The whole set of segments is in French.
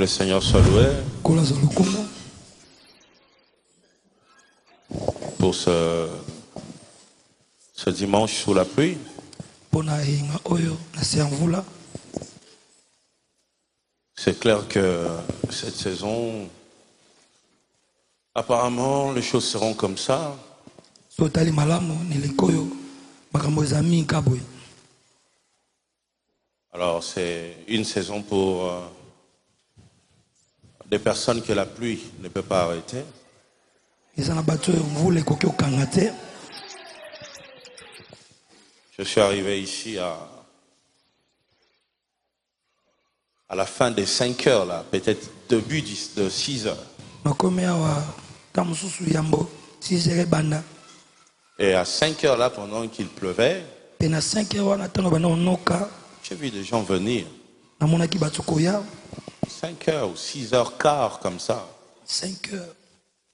le Seigneur soit loué pour ce dimanche sous la pluie. C'est clair que cette saison, apparemment, les choses seront comme ça. Alors, c'est une saison pour des personnes que la pluie ne peut pas arrêter. Je suis arrivé ici à la fin des 5 heures, là, peut-être début de 6 heures. Et à 5 heures, là, pendant qu'il pleuvait, j'ai vu des gens venir. 5 heures ou 6h15 comme ça. 5 heures,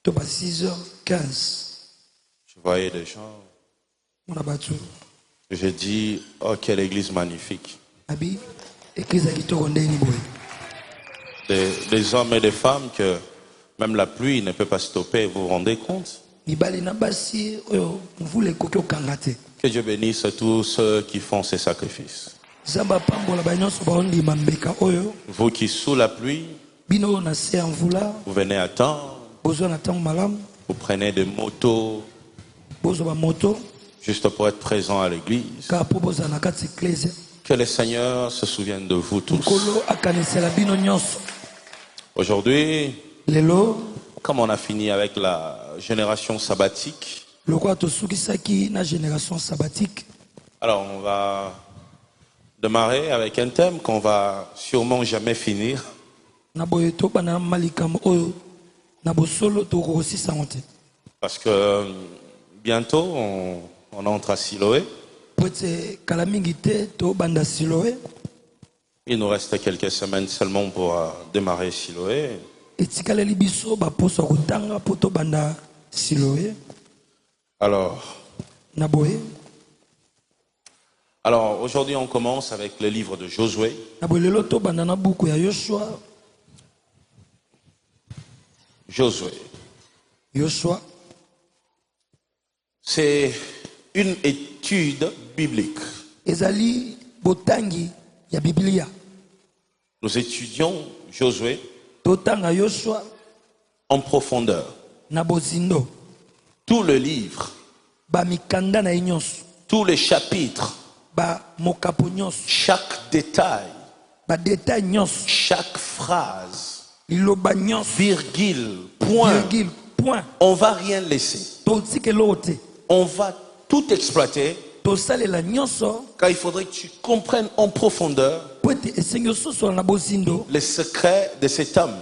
6h15. Je voyais des gens. J'ai dit, oh, quelle église magnifique. Des hommes et des femmes que même la pluie ne peut pas stopper, vous vous rendez compte? Que Dieu bénisse tous ceux qui font ces sacrifices. Vous qui sous la pluie, vous venez à temps, vous prenez des motos juste pour être présent à l'église. Que le Seigneur se souvienne de vous tous. Aujourd'hui, comme on a fini avec la génération sabbatique, alors on va démarrer avec un thème qu'on va sûrement jamais finir. Parce que bientôt on entre à Siloé. Il nous reste quelques semaines seulement pour démarrer Siloé. Alors aujourd'hui on commence avec le livre de Josué. Josué. C'est une étude biblique. Nous étudions Josué en profondeur. Tout le livre, tous les chapitres, chaque détail, chaque phrase, virgule, point, on va rien laisser. On va tout exploiter, car il faudrait que tu comprennes en profondeur les secrets de cet homme.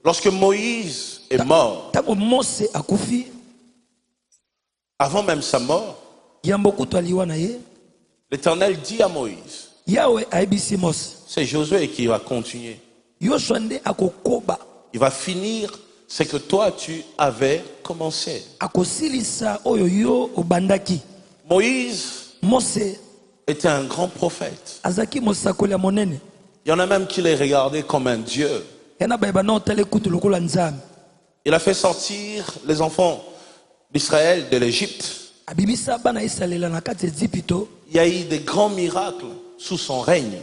Lorsque Moïse est mort, avant même sa mort, l'Éternel dit à Moïse, c'est Josué qui va continuer. Il va finir ce que toi tu avais commencé. Moïse était un grand prophète. Il y en a même qui les regardaient comme un dieu. Il a fait sortir les enfants d'Israël de l'Égypte. Il y a eu des grands miracles sous son règne.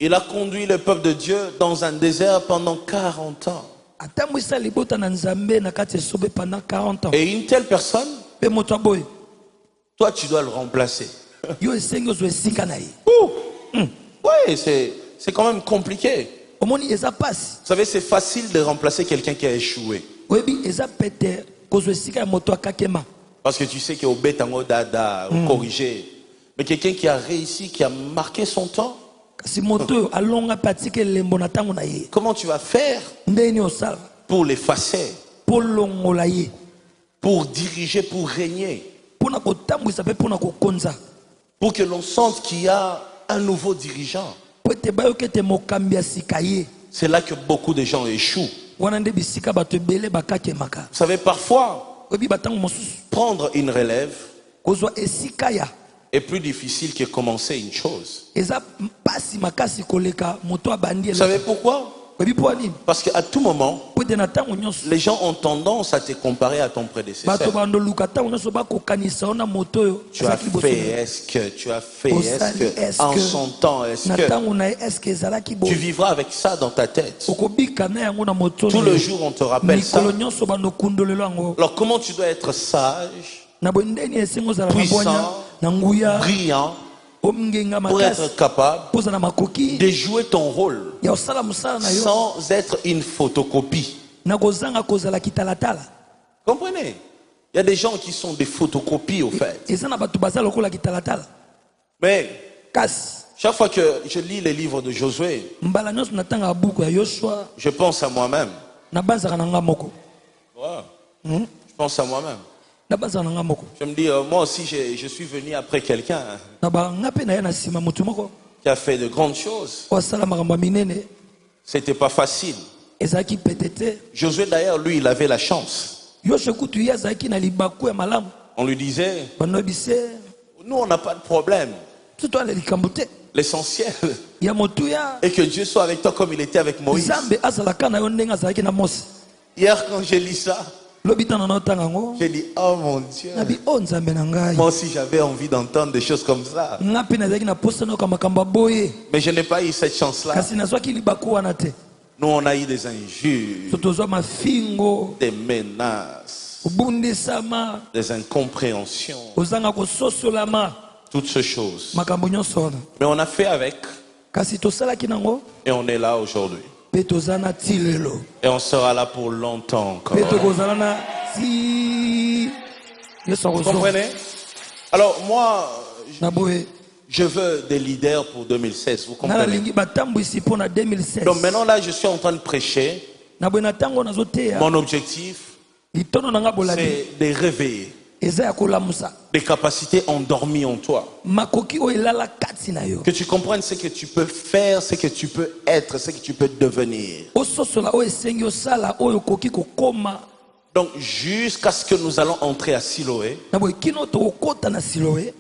Il a conduit le peuple de Dieu dans un désert pendant 40 ans. Et une telle personne, toi tu dois le remplacer. Oui, c'est quand même compliqué. Vous savez, c'est facile de remplacer quelqu'un qui a échoué. Parce que tu sais qu'il y a au bétango dada, au corrigé. Mais quelqu'un qui a réussi, qui a marqué son temps. Comment tu vas faire pour l'effacer, pour diriger, pour régner, pour que l'on sente qu'il y a un nouveau dirigeant? C'est là que beaucoup de gens échouent. Vous savez, parfois, prendre une relève est plus difficile que commencer une chose. Vous savez pourquoi? Parce qu'à tout moment, les gens ont tendance à te comparer à ton prédécesseur. Tu as fait, est-ce que, en son temps, est-ce que tu vivras avec ça dans ta tête? Tout le jour, on te rappelle ça. Alors, comment tu dois être sage, puissant, brillant, pour être capable de jouer ton rôle sans être une photocopie? Comprenez? Il y a des gens qui sont des photocopies au fait. Mais chaque fois que je lis les livres de Josué, je pense à moi-même. Je pense à moi-même. Je me dis, moi aussi, je suis venu après quelqu'un qui a fait de grandes choses. C'était pas facile. Josué, d'ailleurs, lui, il avait la chance. On lui disait, nous, on n'a pas de problème. L'essentiel est que Dieu soit avec toi comme il était avec Moïse. Hier, quand j'ai lu ça, j'ai dit, oh mon Dieu, moi aussi j'avais envie d'entendre des choses comme ça. Mais je n'ai pas eu cette chance-là. Nous, on a eu des injures, des menaces, des incompréhensions, toutes ces choses. Mais on a fait avec, et on est là aujourd'hui. Et on sera là pour longtemps encore. Vous comprenez? Alors moi, je veux des leaders pour 2016. Vous comprenez? Donc maintenant là, je suis en train de prêcher. Mon objectif, c'est de réveiller des capacités endormies en toi. Que tu comprennes ce que tu peux faire, ce que tu peux être, ce que tu peux devenir. Donc jusqu'à ce que nous allons entrer à Siloé, on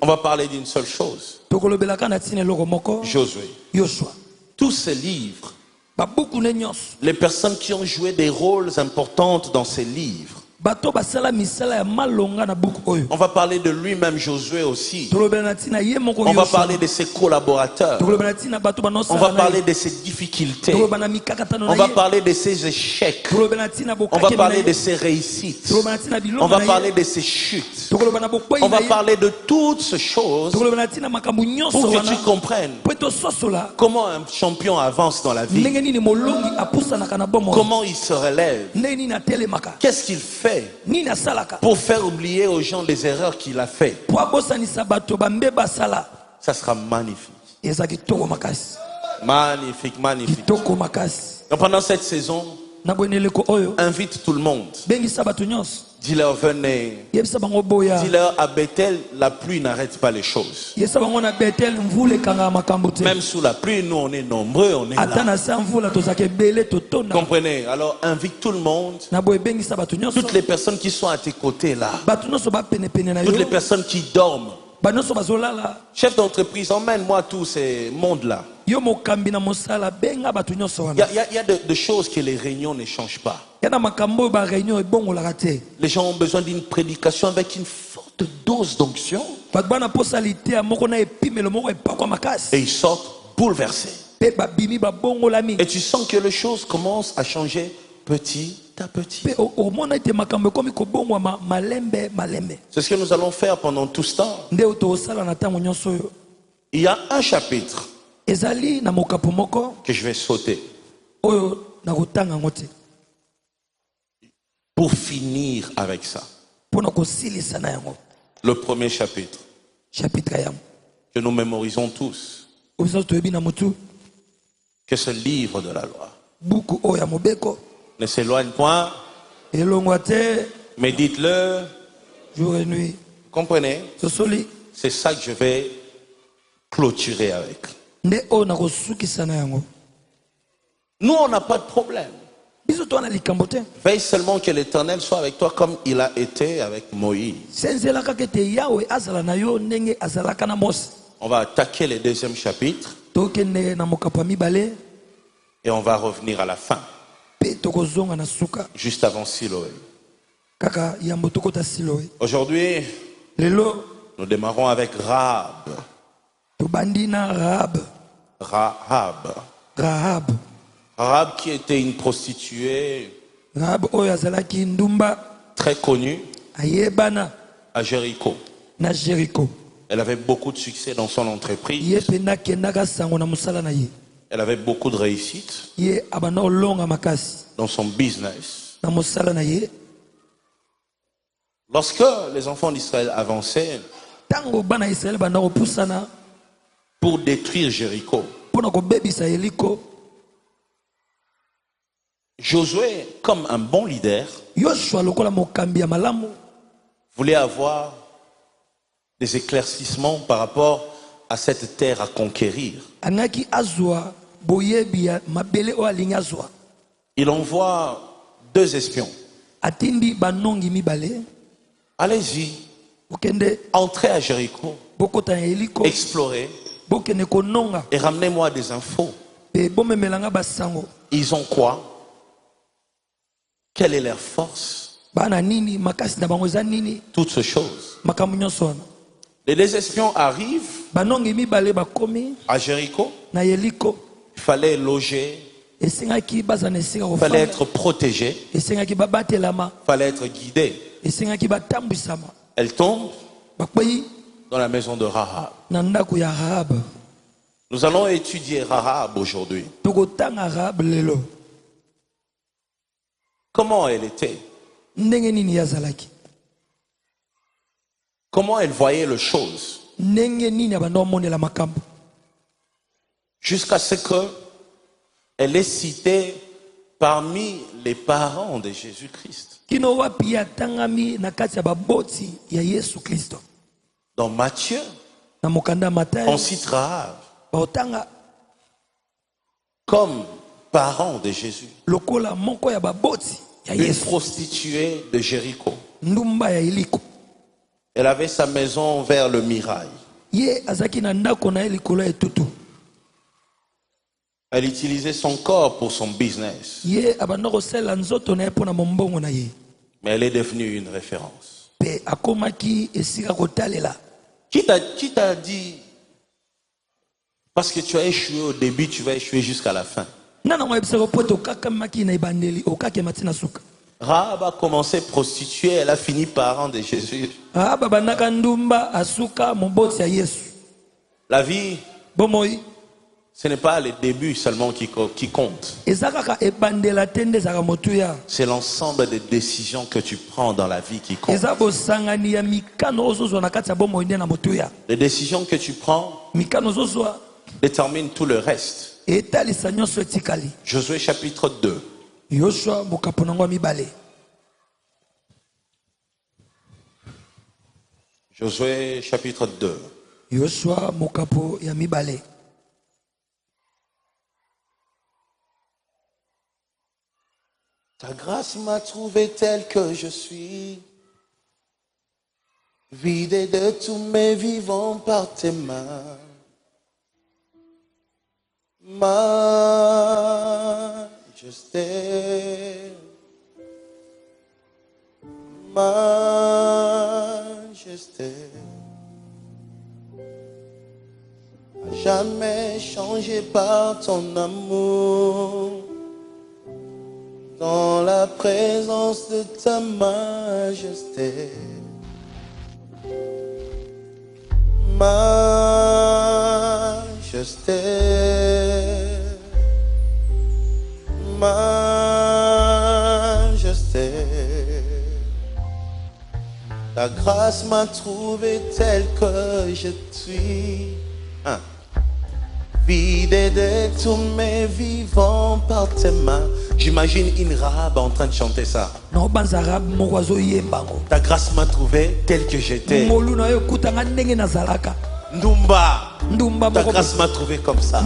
va parler d'une seule chose. Josué. Tous ces livres, les personnes qui ont joué des rôles importants dans ces livres, on va parler de lui-même, Josué aussi. On va parler de ses collaborateurs. On va parler de ses difficultés. On va parler de ses échecs. On va parler de ses réussites. On va parler de ses chutes. On va parler de toutes ces choses pour que tu comprennes comment un champion avance dans la vie. Comment il se relève. Qu'est-ce qu'il fait pour faire oublier aux gens les erreurs qu'il a fait. Ça sera magnifique. Magnifique, magnifique. Donc pendant cette saison, invite tout le monde. Dis-leur, venez. Dis-leur, à Bethel, la pluie n'arrête pas les choses. Même sous la pluie, nous on est nombreux, on est là. Comprenez? Alors invite tout le monde. Toutes les personnes qui sont à tes côtés là. Toutes les personnes qui dorment. Chef d'entreprise, emmène-moi tous ces mondes-là. Il y a des choses que les réunions ne changent pas. Les gens ont besoin d'une prédication avec une forte dose d'onction. Et ils sortent bouleversés. Et tu sens que les choses commencent à changer petit à petit. C'est ce que nous allons faire pendant tout ce temps. Il y a un chapitre que je vais sauter pour finir avec ça. Le premier chapitre que nous mémorisons tous, que ce livre de la loi ne s'éloigne point, médite-le jour et nuit. Comprenez? C'est ça que je vais clôturer avec. Nous, on n'a pas de problème. Veille seulement que l'Éternel soit avec toi comme il a été avec Moïse. On va attaquer le deuxième chapitre et on va revenir à la fin, juste avant Siloé. Aujourd'hui, nous démarrons avec Rahab. Rahab qui était une prostituée très connue à Jéricho. Elle avait beaucoup de succès dans son entreprise. Elle avait beaucoup de réussite dans son business. Lorsque les enfants d'Israël avançaient pour détruire Jéricho, Josué, comme un bon leader, voulait avoir des éclaircissements par rapport à cette terre à conquérir. Il envoie 2 espions. Allez-y, entrez à Jéricho, explorez et ramenez-moi des infos. Ils ont quoi? Quelle est leur force? Toutes ces choses. Les 2 espions arrivent à Jéricho. Il fallait loger. Il fallait être protégé. Il fallait être guidé. Elle tombe dans la maison de Rahab. Nous allons étudier Rahab aujourd'hui. Comment elle était? Comment elle voyait les choses? Jusqu'à ce qu'elle est citée parmi les parents de Jésus-Christ. Dans Matthieu, on cite Rahab comme parent de Jésus. Une prostituée de Jéricho. Elle avait sa maison vers le mirail. Elle utilisait son corps pour son business. Mais elle est devenue une référence. Qui t'a dit, parce que tu as échoué au début, tu vas échouer jusqu'à la fin? Rahab a commencé prostituée, elle a fini parent de Jésus. La vie, ce n'est pas le début seulement qui compte. C'est l'ensemble des décisions que tu prends dans la vie qui compte. Les décisions que tu prends déterminent tout le reste. Josué chapitre 2. Josué chapitre 2. Ta grâce m'a trouvé tel que je suis, vidé de tous mes vivants par tes mains. Majesté, majesté, à jamais changé par ton amour, dans la présence de ta majesté. Majesté, majesté, ta grâce m'a trouvé tel que je suis, vidé de tous mes vivants par tes mains. J'imagine une Rahab en train de chanter ça. Ta grâce m'a trouvé tel que j'étais. Ndumba, ta grâce m'a trouvé comme ça.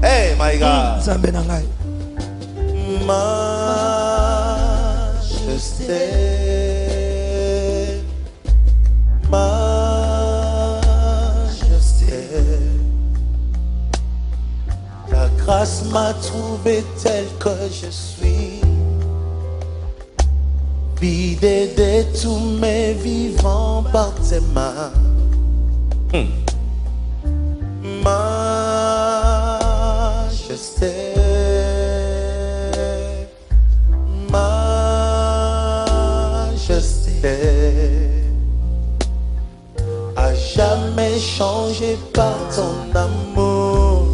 Hey my God. Majesté, majesté, ta grâce m'a trouvé tel que je suis, vidé de tous mes vivants par tes mains. Majesté, majesté, à jamais changé par ton amour,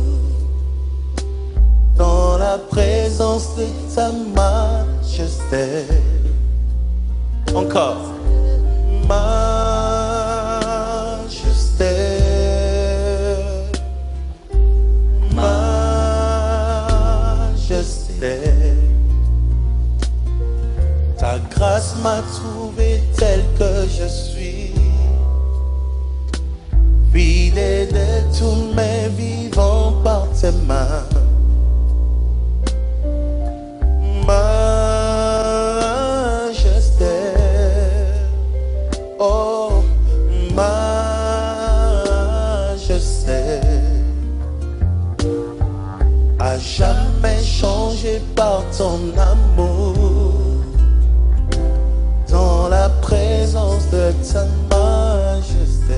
dans la présence de ta majesté. Encore. Majesté, majesté, ta grâce m'a trouvé tel que je suis, vidé de tous mes vivants par tes mains. Majesté, oh majesté, à jamais changé par ton amour, dans la présence de ta majesté.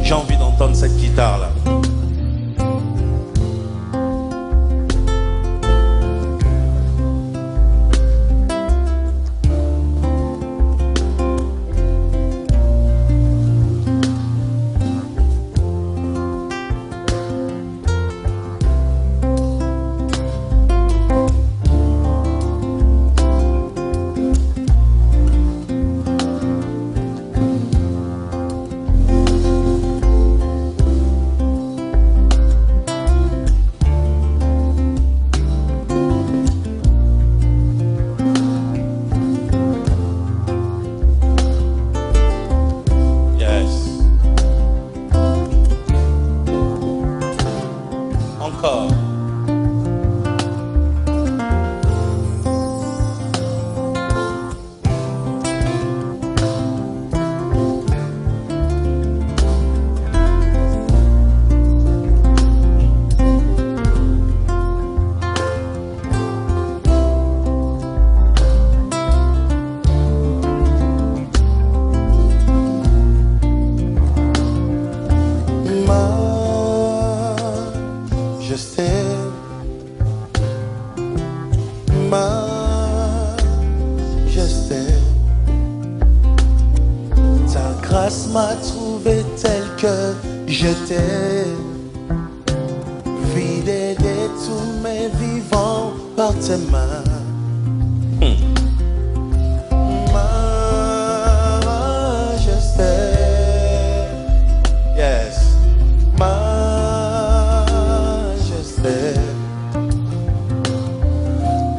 J'ai envie d'entendre cette guitare-là. Encore. Majesté, majesté, ta grâce m'a trouvé tel que j'étais, vidé de tous mes vivants par tes mains. Majesté, yes,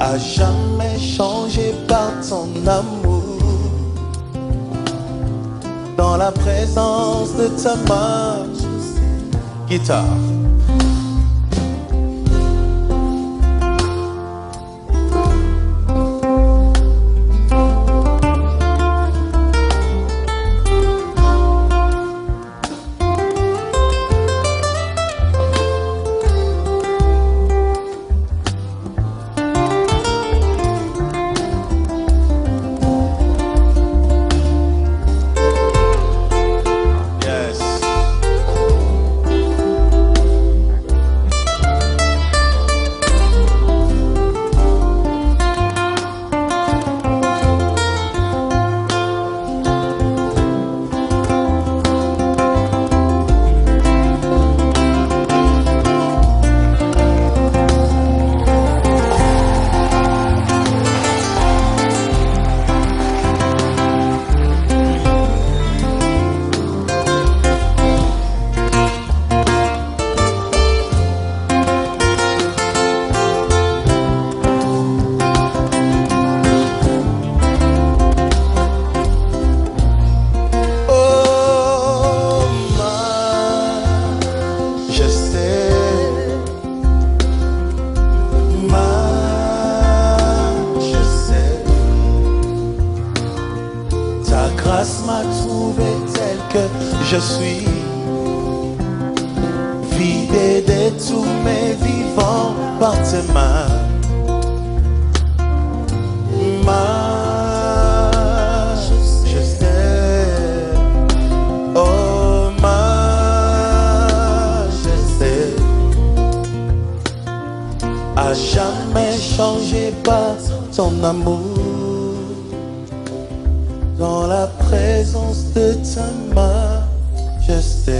à jamais changé par ton amour, dans la présence de ta majesté. Guitare. je sais. Ta grâce m'a trouvé tel que je suis, vidé de tous mes vivants par tes mains. Majesté, oh majesté, à jamais changé par ton amour. Dans la présence de ta majesté.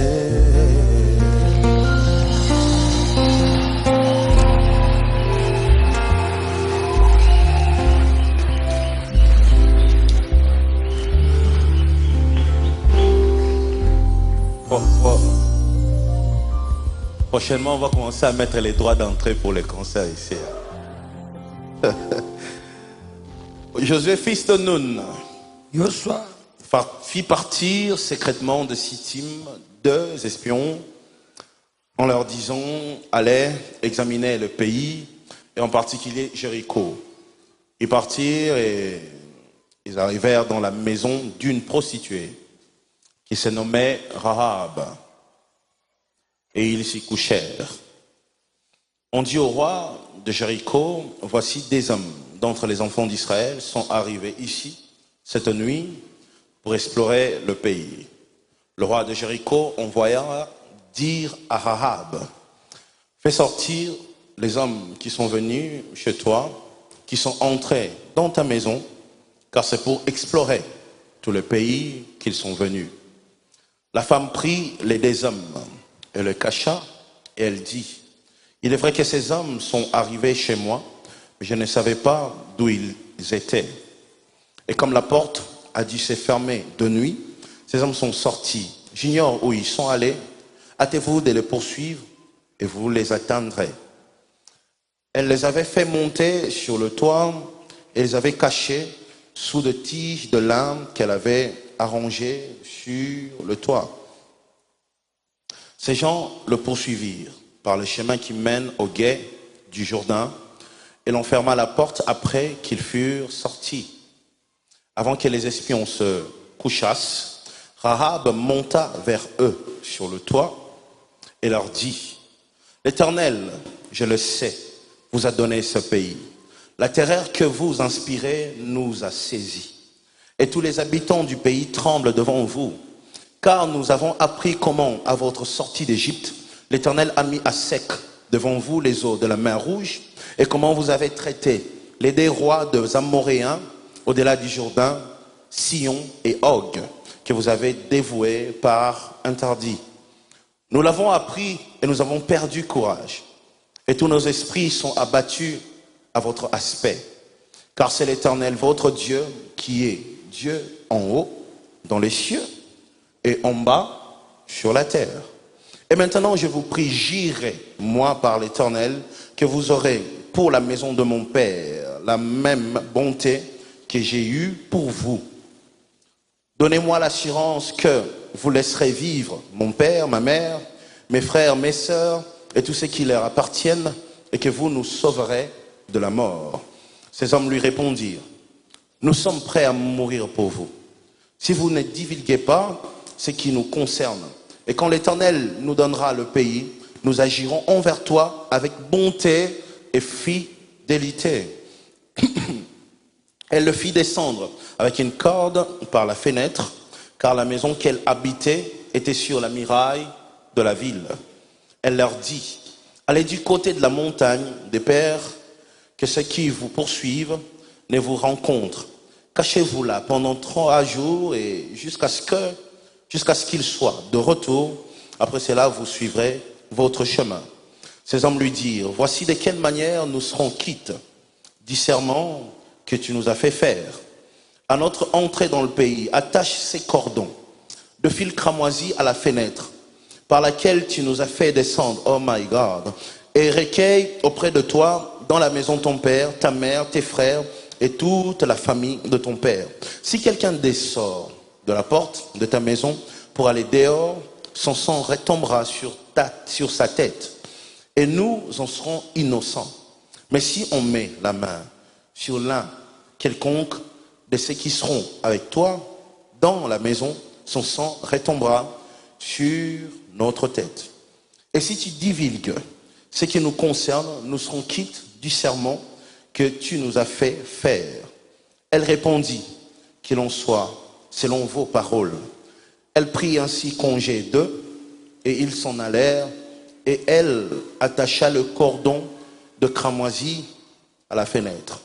Prochainement, on va commencer à mettre les droits d'entrée pour les concerts ici. Josué, fils de Nun, fit partir secrètement de Sittim 2 espions en leur disant allez examiner le pays et en particulier Jéricho. Ils partirent et ils arrivèrent dans la maison d'une prostituée qui se nommait Rahab et ils s'y couchèrent. On dit au roi de Jéricho, voici des hommes d'entre les enfants d'Israël sont arrivés ici cette nuit pour explorer le pays. Le roi de Jéricho envoya dire à Rahab, fais sortir les hommes qui sont venus chez toi, qui sont entrés dans ta maison, car c'est pour explorer tout le pays qu'ils sont venus. La femme prit les 2 hommes et le cacha, et elle dit, il est vrai que ces hommes sont arrivés chez moi, mais je ne savais pas d'où ils étaient. Et comme la porte a dû se fermer de nuit, ces hommes sont sortis. J'ignore où ils sont allés. Hâtez-vous de les poursuivre et vous les atteindrez. Elle les avait fait monter sur le toit et les avait cachés sous de tiges de lin qu'elle avait arrangées sur le toit. Ces gens le poursuivirent par le chemin qui mène au gué du Jourdain et l'on ferma la porte après qu'ils furent sortis. Avant que les espions se couchassent, Rahab monta vers eux sur le toit et leur dit, l'Éternel, je le sais, vous a donné ce pays. La terreur que vous inspirez nous a saisis. Et tous les habitants du pays tremblent devant vous. Car nous avons appris comment, à votre sortie d'Égypte, l'Éternel a mis à sec devant vous les eaux de la mer Rouge et comment vous avez traité les 2 rois des Amoréens au-delà du Jourdain, Sion et Og, que vous avez dévoués par interdit. Nous l'avons appris et nous avons perdu courage. Et tous nos esprits sont abattus à votre aspect. Car c'est l'Éternel, votre Dieu, qui est Dieu en haut, dans les cieux, et en bas, sur la terre. Et maintenant, je vous prie, j'irai, moi par l'Éternel, que vous aurez pour la maison de mon Père la même bonté que j'ai eue pour vous. Donnez-moi l'assurance que vous laisserez vivre mon père, ma mère, mes frères, mes sœurs et tous ceux qui leur appartiennent et que vous nous sauverez de la mort. Ces hommes lui répondirent, nous sommes prêts à mourir pour vous. Si vous ne divulguez pas ce qui nous concerne et quand l'Éternel nous donnera le pays, nous agirons envers toi avec bonté et fidélité. Elle le fit descendre avec une corde par la fenêtre, car la maison qu'elle habitait était sur la muraille de la ville. Elle leur dit, allez du côté de la montagne des pères, que ceux qui vous poursuivent ne vous rencontrent. Cachez-vous là pendant 3 jours et jusqu'à ce qu'il soit de retour. Après cela, vous suivrez votre chemin. Ces hommes lui dirent, voici de quelle manière nous serons quittes du serment que tu nous as fait faire. À notre entrée dans le pays, attache ces cordons de fil cramoisi à la fenêtre par laquelle tu nous as fait descendre, oh my God, et recueille auprès de toi dans la maison ton père, ta mère, tes frères et toute la famille de ton père. Si quelqu'un dessort de la porte de ta maison pour aller dehors, son sang retombera sur sa tête et nous en serons innocents. Mais si on met la main sur l'un quelconque de ceux qui seront avec toi dans la maison, son sang retombera sur notre tête. Et si tu divulgues ce qui nous concerne, nous serons quittes du serment que tu nous as fait faire. Elle répondit, qu'il en soit selon vos paroles. Elle prit ainsi congé d'eux et ils s'en allèrent et elle attacha le cordon de cramoisi à la fenêtre.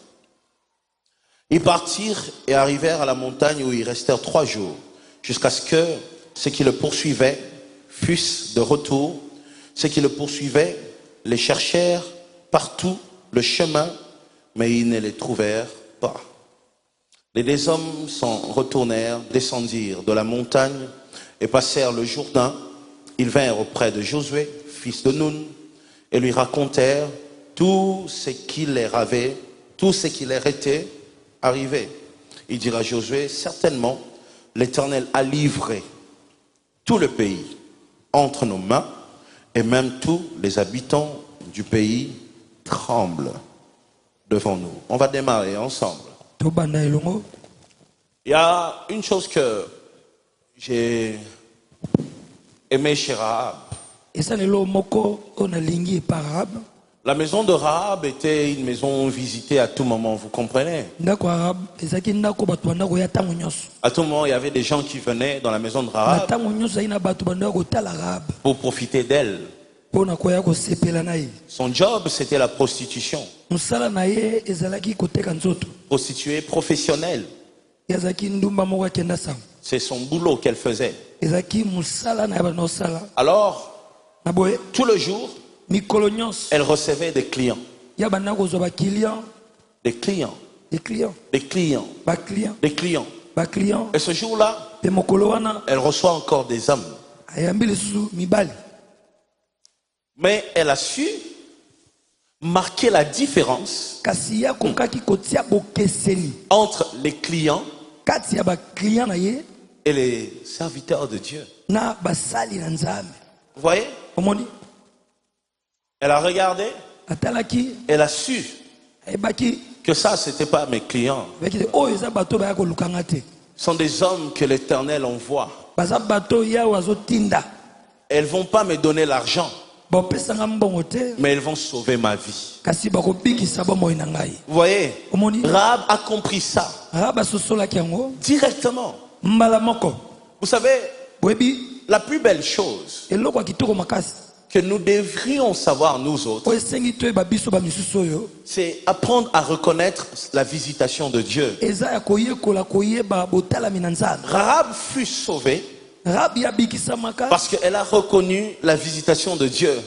Ils partirent et arrivèrent à la montagne où ils restèrent 3 jours jusqu'à ce que ceux qui le poursuivaient fussent de retour. Ceux qui le poursuivaient les cherchèrent partout le chemin, mais ils ne les trouvèrent pas. Les 2 hommes s'en retournèrent, descendirent de la montagne et passèrent le Jourdain. Ils vinrent auprès de Josué, fils de Nun, et lui racontèrent tout ce qui leur était arrivé. Il dira à Josué, certainement, l'Éternel a livré tout le pays entre nos mains, et même tous les habitants du pays tremblent devant nous. On va démarrer ensemble. Il y a une chose que j'ai aimé chez Rahab. La maison de Rahab était une maison visitée à tout moment, vous comprenez? À tout moment, il y avait des gens qui venaient dans la maison de Rahab pour profiter d'elle. Son job, c'était la prostitution. Prostituée professionnelle. C'est son boulot qu'elle faisait. Alors, tout le jour, elle recevait des clients. Des clients. Et ce jour-là, elle reçoit encore des hommes. Mais elle a su marquer la différence entre les clients et les serviteurs de Dieu. Vous voyez? Elle a regardé, elle a su que ça, c'était pas mes clients. Ce sont des hommes que l'Éternel envoie. Elles vont pas me donner l'argent, mais elles vont sauver ma vie. Vous voyez, Rahab a compris ça directement. Vous savez, la plus belle chose que nous devrions savoir nous autres, c'est apprendre à reconnaître la visitation de Dieu. Rahab fut sauvée parce qu'elle a reconnu la visitation de Dieu.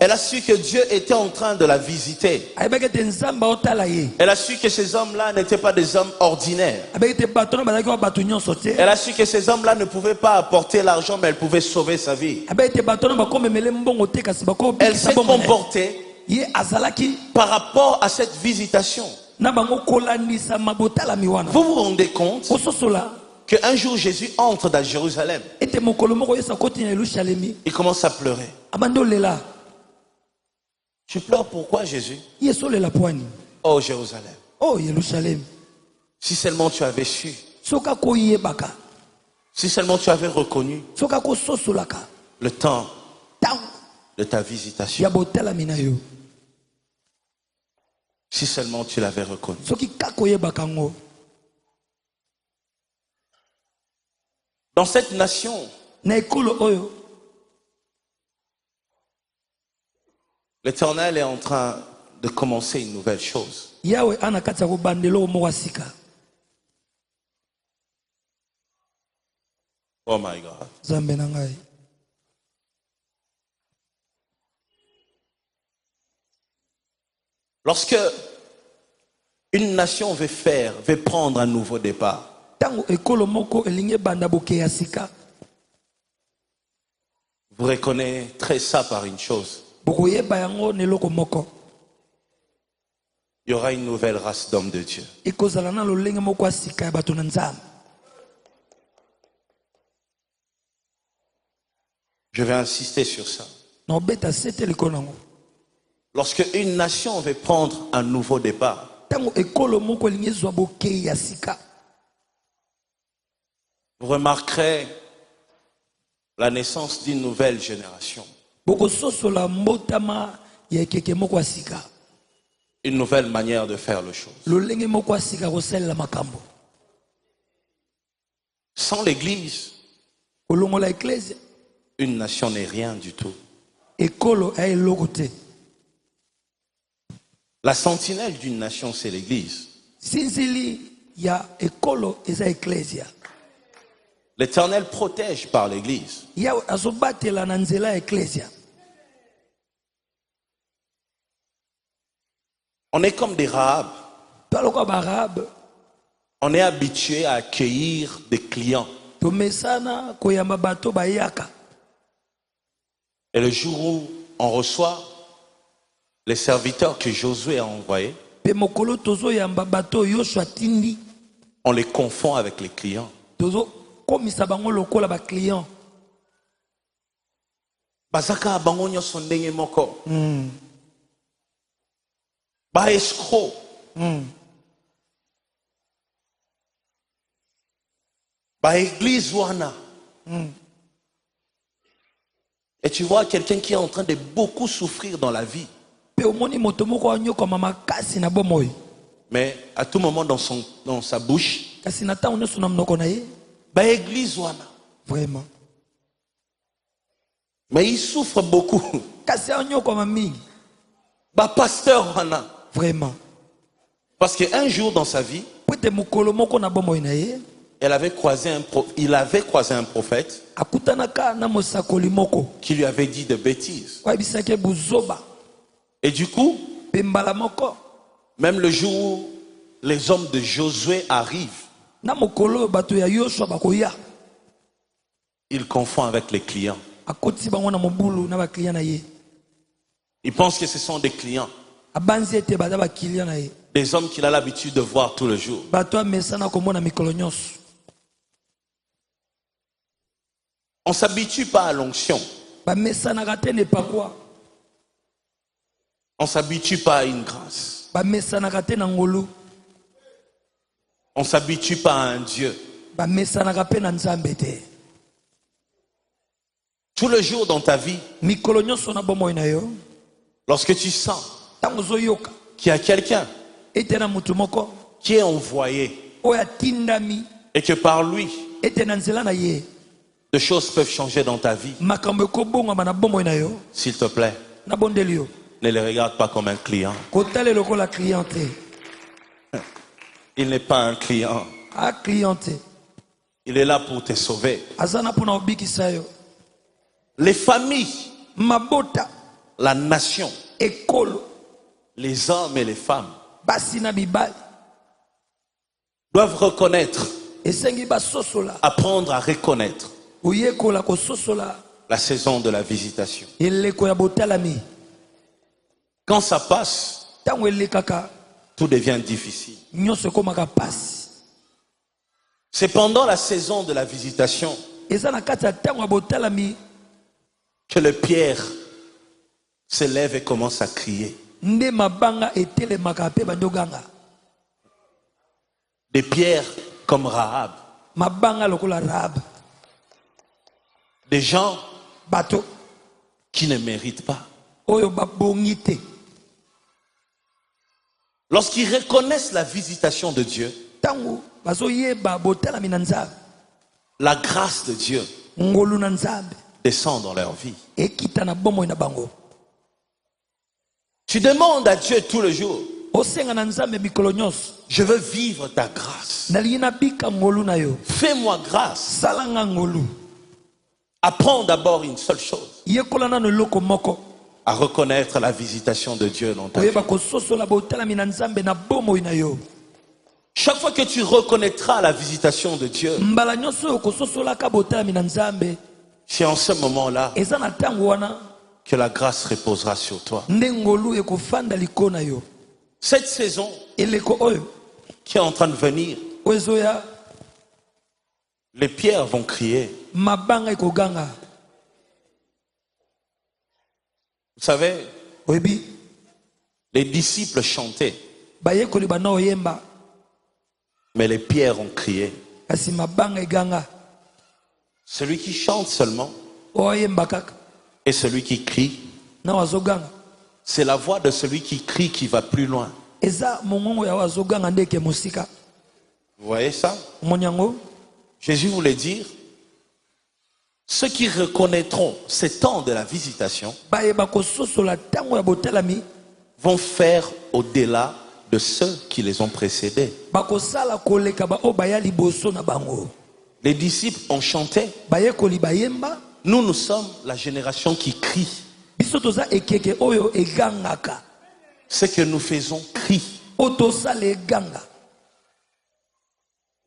Elle a su que Dieu était en train de la visiter. Elle a su que ces hommes-là n'étaient pas des hommes ordinaires. Elle a su que ces hommes-là ne pouvaient pas apporter l'argent, mais elles pouvaient sauver sa vie. Elle s'est comportée par rapport à cette visitation. Vous vous rendez compte qu'un jour Jésus entre dans Jérusalem. Il commence à pleurer. Tu pleures pourquoi, Jésus? Oh Jérusalem. Si seulement tu avais su. Si seulement tu avais reconnu le temps de ta visitation. Si seulement tu l'avais reconnu. Dans cette nation, l'Éternel est en train de commencer une nouvelle chose. Oh my God. Lorsque une nation veut prendre un nouveau départ, vous reconnaîtrez ça par une chose. Il y aura une nouvelle race d'hommes de Dieu. Je vais insister sur ça. Lorsque une nation veut prendre un nouveau départ, vous remarquerez la naissance d'une nouvelle génération. Une nouvelle manière de faire les choses. Sans l'église, une nation n'est rien du tout. La sentinelle d'une nation, c'est l'église. L'Éternel protège par l'église. On est comme des Rahab. On est habitué à accueillir des clients. Et le jour où on reçoit les serviteurs que Josué a envoyés, on les confond avec les clients. Bazaka bango nyonso ndenge moko. Ba escroc. Ba église wana. Et tu vois quelqu'un qui est en train de beaucoup souffrir dans la vie. Mais à tout moment dans sa bouche, bah église wana. Vraiment. Mais il souffre beaucoup. Bah pasteur wana. Vraiment. Parce qu'un jour dans sa vie, il avait croisé un prophète qui lui avait dit des bêtises. Et du coup, même le jour où les hommes de Josué arrivent, il confond avec les clients. Il pense que ce sont des clients. Des hommes qu'il a l'habitude de voir tous les jours. On ne s'habitue pas à l'onction. On ne s'habitue pas à une grâce. On ne s'habitue pas à un Dieu. Tous les jours dans ta vie, lorsque tu sens qu'il y a quelqu'un qui est envoyé et que par lui, des choses peuvent changer dans ta vie, s'il te plaît, ne le regarde pas comme un client. Il n'est pas un client. Il est là pour te sauver. Les familles, la nation, les hommes et les femmes doivent reconnaître, apprendre à reconnaître la saison de la visitation. Quand ça passe, tout devient difficile. C'est pendant la saison de la visitation que le pierre se lève et commence à crier. Des pierres comme Rahab. Des gens qui ne méritent pas. Lorsqu'ils reconnaissent la visitation de Dieu, la grâce de Dieu descend dans leur vie. Tu demandes à Dieu tous les jours, je veux vivre ta grâce. Fais-moi grâce. Apprends d'abord une seule chose, à reconnaître la visitation de Dieu dans ta vie. Chaque fois que tu reconnaîtras la visitation de Dieu, c'est en ce moment-là que la grâce reposera sur toi. Cette saison qui est en train de venir, les pierres vont crier. savez, les disciples chantaient, mais les pierres ont crié. Celui qui chante seulement et celui qui crie, c'est la voix de celui qui crie qui va plus loin. Vous voyez ça? Jésus voulait dire, ceux qui reconnaîtront ces temps de la visitation vont faire au-delà de ceux qui les ont précédés. Les disciples ont chanté. Nous sommes la génération qui crie. Ce que nous faisons crie.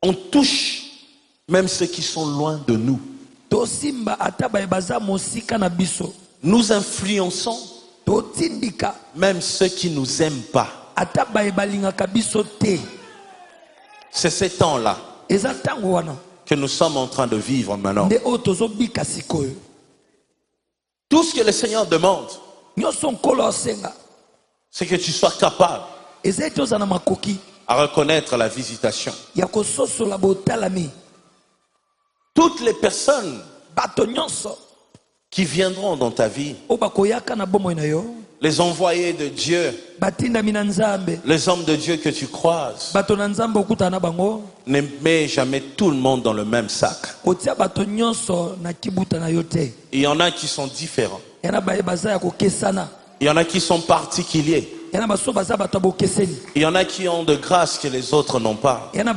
On touche même ceux qui sont loin de nous. Nous influençons même ceux qui ne nous aiment pas. C'est ce temps-là que nous sommes en train de vivre maintenant. Tout ce que le Seigneur demande, c'est que tu sois capable à reconnaître la visitation. Toutes les personnes qui viendront dans ta vie, les envoyés de Dieu, les hommes de Dieu que tu croises, ne mets jamais tout le monde dans le même sac. Il y en a qui sont différents. Il y en a qui sont particuliers. Il y en a qui ont de grâce que les autres n'ont pas. Il y en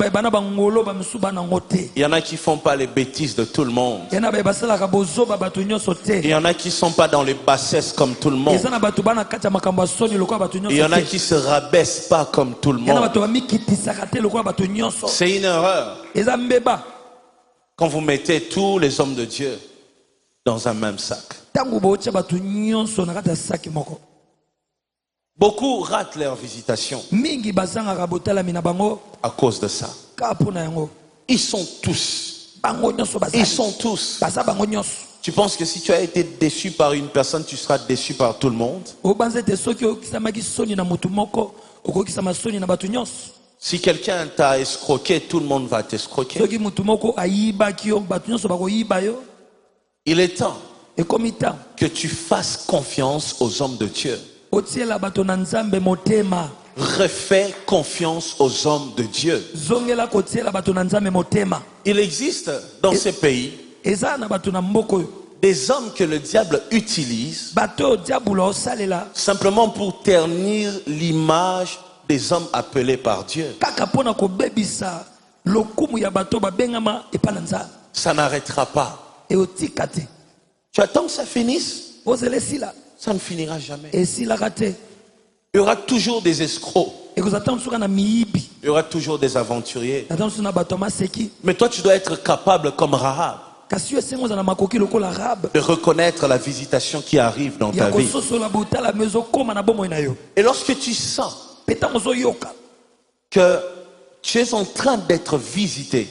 a qui ne font pas les bêtises de tout le monde. Il y en a qui ne sont pas dans les bassesses comme tout le monde. Il y en a qui ne se rabaissent pas comme tout le monde. C'est une erreur quand vous mettez tous les hommes de Dieu dans un même sac. Beaucoup ratent leur visitation à cause de ça. Ils sont tous. Ils sont tous. Tu penses que si tu as été déçu par une personne, tu seras déçu par tout le monde? Si quelqu'un t'a escroqué, tout le monde va t'escroquer. Il est temps que tu fasses confiance aux hommes de Dieu. Refais confiance aux hommes de Dieu. Il existe dans ces pays des hommes que le diable utilise simplement pour ternir l'image des hommes appelés par Dieu. Ça n'arrêtera pas. Tu attends que ça finisse? Ça ne finira jamais. Il y aura toujours des escrocs. Il y aura toujours des aventuriers. Mais toi, tu dois être capable, comme Rahab, de reconnaître la visitation qui arrive dans ta vie. Et lorsque tu sens que tu es en train d'être visité,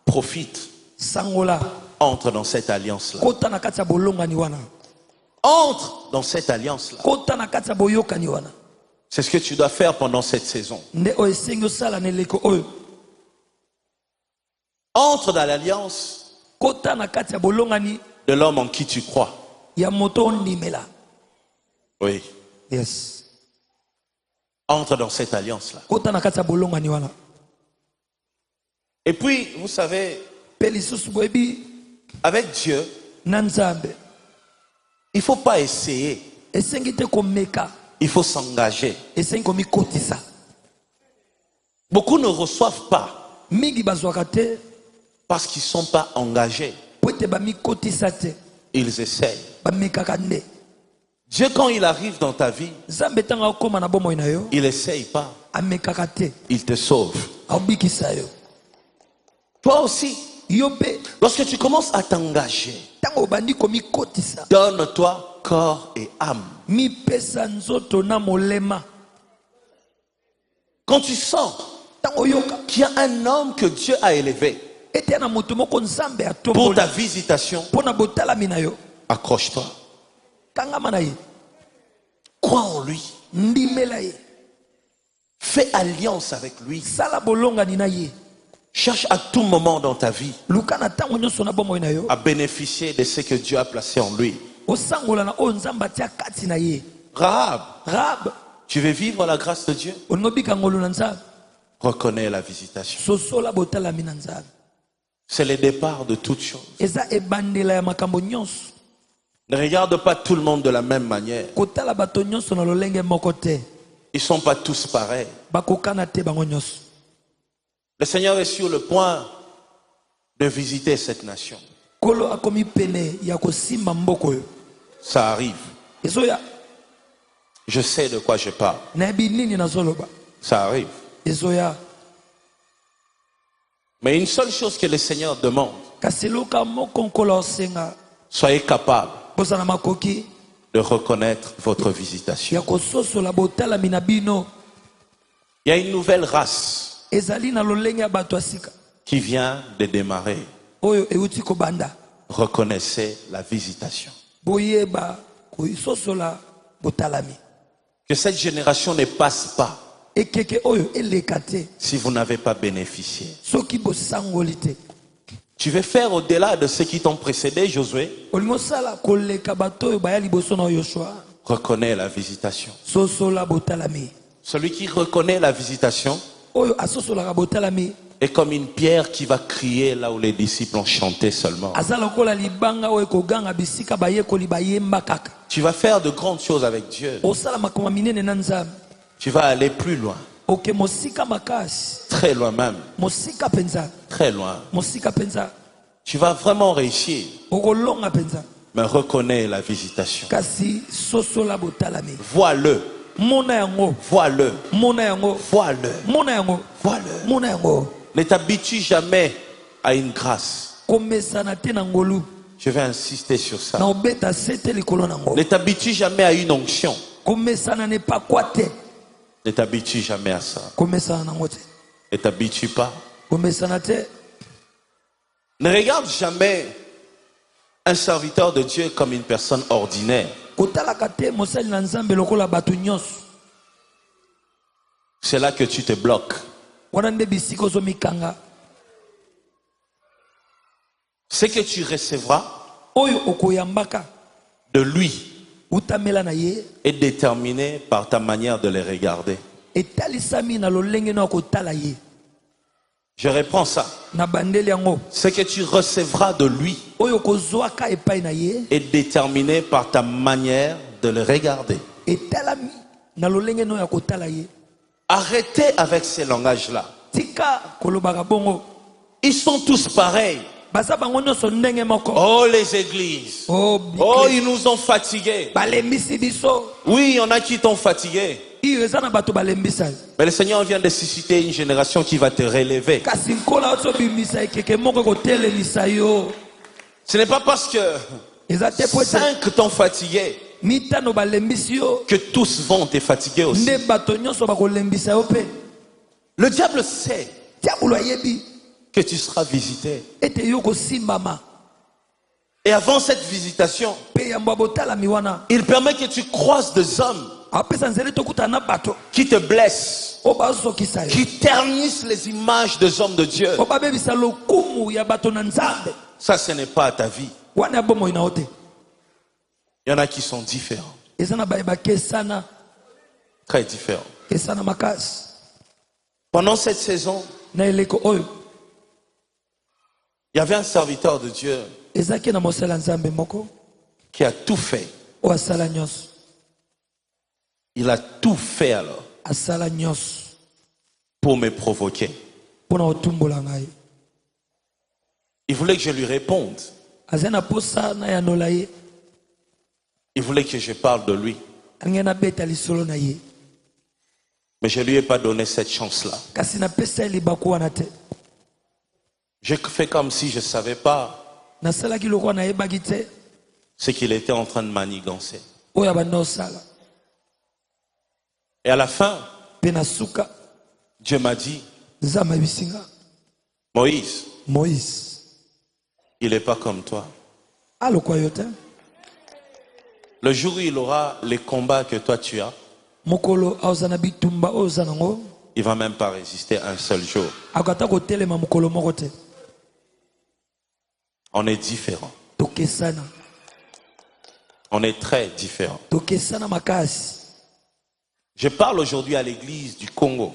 profite. Entre dans cette alliance-là. Entre dans cette alliance-là. C'est ce que tu dois faire pendant cette saison. Entre dans l'alliance de l'homme en qui tu crois. Oui. Yes. Entre dans cette alliance-là. Et puis, vous savez, avec Dieu, il ne faut pas essayer. Il faut s'engager. Beaucoup ne reçoivent pas parce qu'ils ne sont pas engagés. Ils essayent. Dieu, quand il arrive dans ta vie, il n'essaye pas. Il te sauve. Toi aussi, lorsque tu commences à t'engager, donne-toi corps et âme. Quand tu sens qu'il y a un homme que Dieu a élevé pour ta visitation, accroche-toi. Crois en lui. Fais alliance avec lui. Cherche à tout moment dans ta vie à bénéficier de ce que Dieu a placé en lui. Rahab, tu veux vivre la grâce de Dieu? Reconnais la visitation. C'est le départ de toutes choses. Ne regarde pas tout le monde de la même manière. Ils ne sont pas tous pareils. Le Seigneur est sur le point de visiter cette nation. Ça arrive. Je sais de quoi je parle. Ça arrive. Mais une seule chose que le Seigneur demande, soyez capable de reconnaître votre visitation. Il y a une nouvelle race qui vient de démarrer. Reconnaissez la visitation. Que cette génération ne passe pas si vous n'avez pas bénéficié. Tu veux faire au-delà de ceux qui t'ont précédé, Josué? Reconnais la visitation. Celui qui reconnaît la visitation est comme une pierre qui va crier là où les disciples ont chanté seulement. Tu vas faire de grandes choses avec Dieu. Tu vas aller plus loin. Très loin même. Très loin. Tu vas vraiment réussir. Mais reconnais la visitation. Vois-le. Vois-le. Vois-le. Vois-le. Ne t'habitue jamais à une grâce. Je vais insister sur ça. Ne t'habitue jamais à une onction. Ne t'habitue jamais à ça. Ne t'habitue pas. Ne regarde jamais un serviteur de Dieu comme une personne ordinaire. C'est là que tu te bloques. Ce que tu recevras de lui est déterminé par ta manière de les regarder. Je reprends ça. Ce que tu recevras de lui est déterminé par ta manière de le regarder. Arrêtez avec ces langages-là. Ils sont tous pareils. Oh, les églises. Oh, ils nous ont fatigués. Oui, il y en a qui t'ont fatigué. Mais le Seigneur vient de susciter une génération qui va te relever. Ce n'est pas parce que 5 t'ont fatigué que tous vont te fatiguer aussi. Le diable sait que tu seras visité. Et avant cette visitation, il permet que tu croises des hommes qui te blessent, qui ternissent les images des hommes de Dieu. Ça, ce n'est pas ta vie. Il y en a qui sont différents. Très différents. Pendant cette saison, il y avait un serviteur de Dieu qui a tout fait. Il a tout fait alors pour me provoquer. Il voulait que je lui réponde. Il voulait que je parle de lui. Mais je ne lui ai pas donné cette chance-là. J'ai fait comme si je ne savais pas ce qu'il était en train de manigancer. Et à la fin, Dieu m'a dit, Moïse, il n'est pas comme toi. Le jour où il aura les combats que toi tu as, il ne va même pas résister un seul jour. On est différents. On est très différents. Je parle aujourd'hui à l'église du Congo.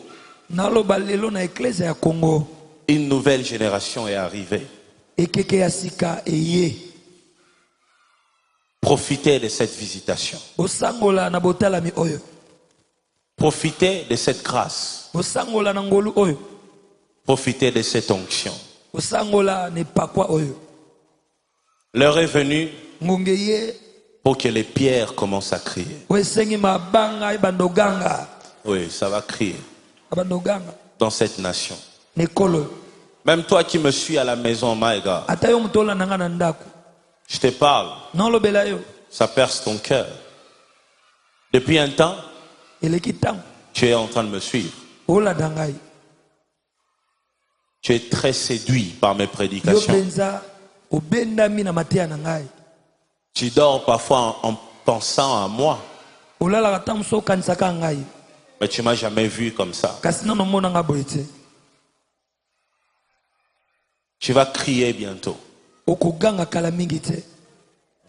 Une nouvelle génération est arrivée. Profitez de cette visitation. Profitez de cette grâce. Profitez de cette onction. L'heure est venue pour que les pierres commencent à crier. Oui, ça va crier dans cette nation. Même toi qui me suis à la maison, Maïga, je te parle. Ça perce ton cœur. Depuis un temps, tu es en train de me suivre. Tu es très séduit par mes prédications. Tu dors parfois en pensant à moi. Mais tu ne m'as jamais vu comme ça. Tu vas crier bientôt.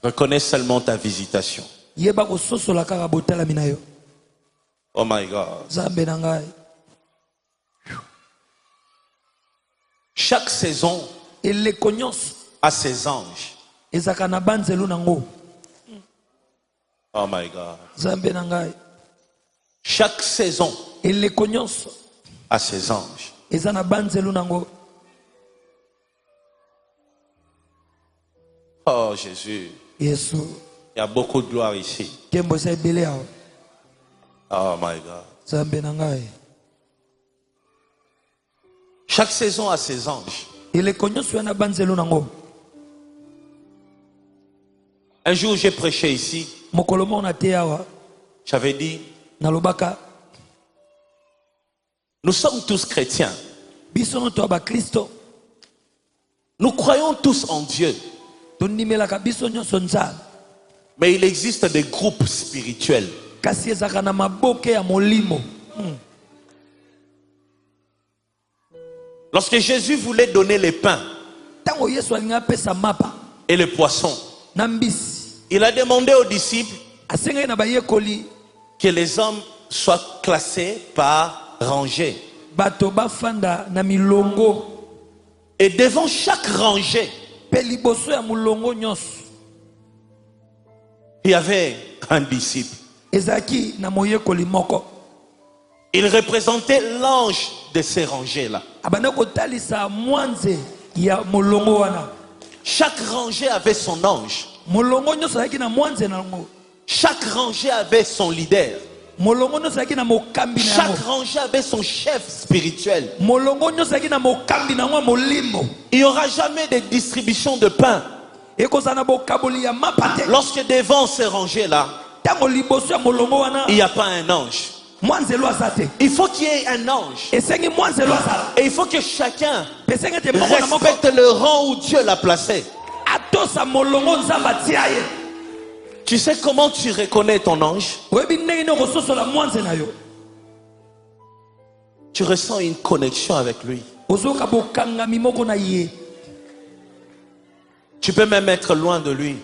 Reconnais seulement ta visitation. Oh my God. Chaque saison a ses anges. Oh my God. Chaque saison a ses anges. Oh Jésus. Il y a beaucoup de gloire ici. Oh my God. Chaque saison a ses anges. Un jour, j'ai prêché ici. J'avais dit, nous sommes tous chrétiens. Nous croyons tous en Dieu. Mais il existe des groupes spirituels. Lorsque Jésus voulait donner les pains et les poissons, il a demandé aux disciples que les hommes soient classés par rangée. Et devant chaque rangée, il y avait un disciple. Il représentait l'ange de ces rangées-là. Chaque rangée avait son ange. Chaque rangée avait son leader. Chaque rangée avait son chef spirituel. Il n'y aura jamais de distribution de pain lorsque devant ces rangées-là, il n'y a pas un ange. Il faut qu'il y ait un ange. Et il faut que chacun respecte le rang où Dieu l'a placé. Tu sais comment tu reconnais ton ange? Tu ressens une connexion avec lui. Tu peux même être loin de lui.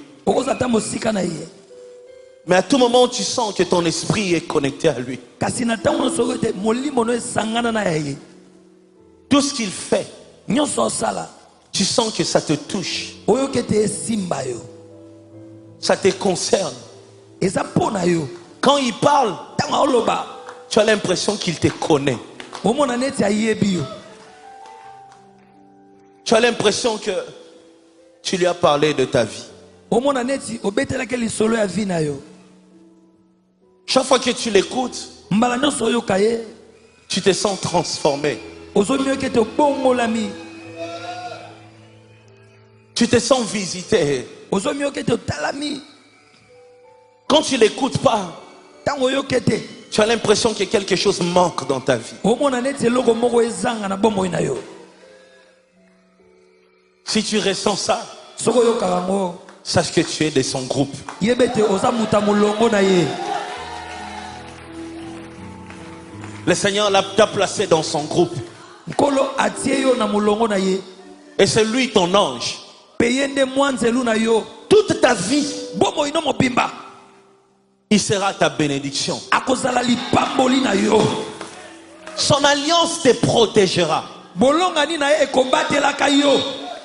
Mais à tout moment, tu sens que ton esprit est connecté à lui. Tout ce qu'il fait, tu sens que ça te touche. Ça te concerne. Quand il parle, tu as l'impression qu'il te connaît. Tu as l'impression que tu lui as parlé de ta vie. Chaque fois que tu l'écoutes, tu te sens transformé. Tu te sens visité. Quand tu l'écoutes pas, tu as l'impression que quelque chose manque dans ta vie. Si tu ressens ça, sache que tu es de son groupe. Le Seigneur t'a placé dans son groupe. Et c'est lui ton ange. Toute ta vie, il sera ta bénédiction. Son alliance te protégera.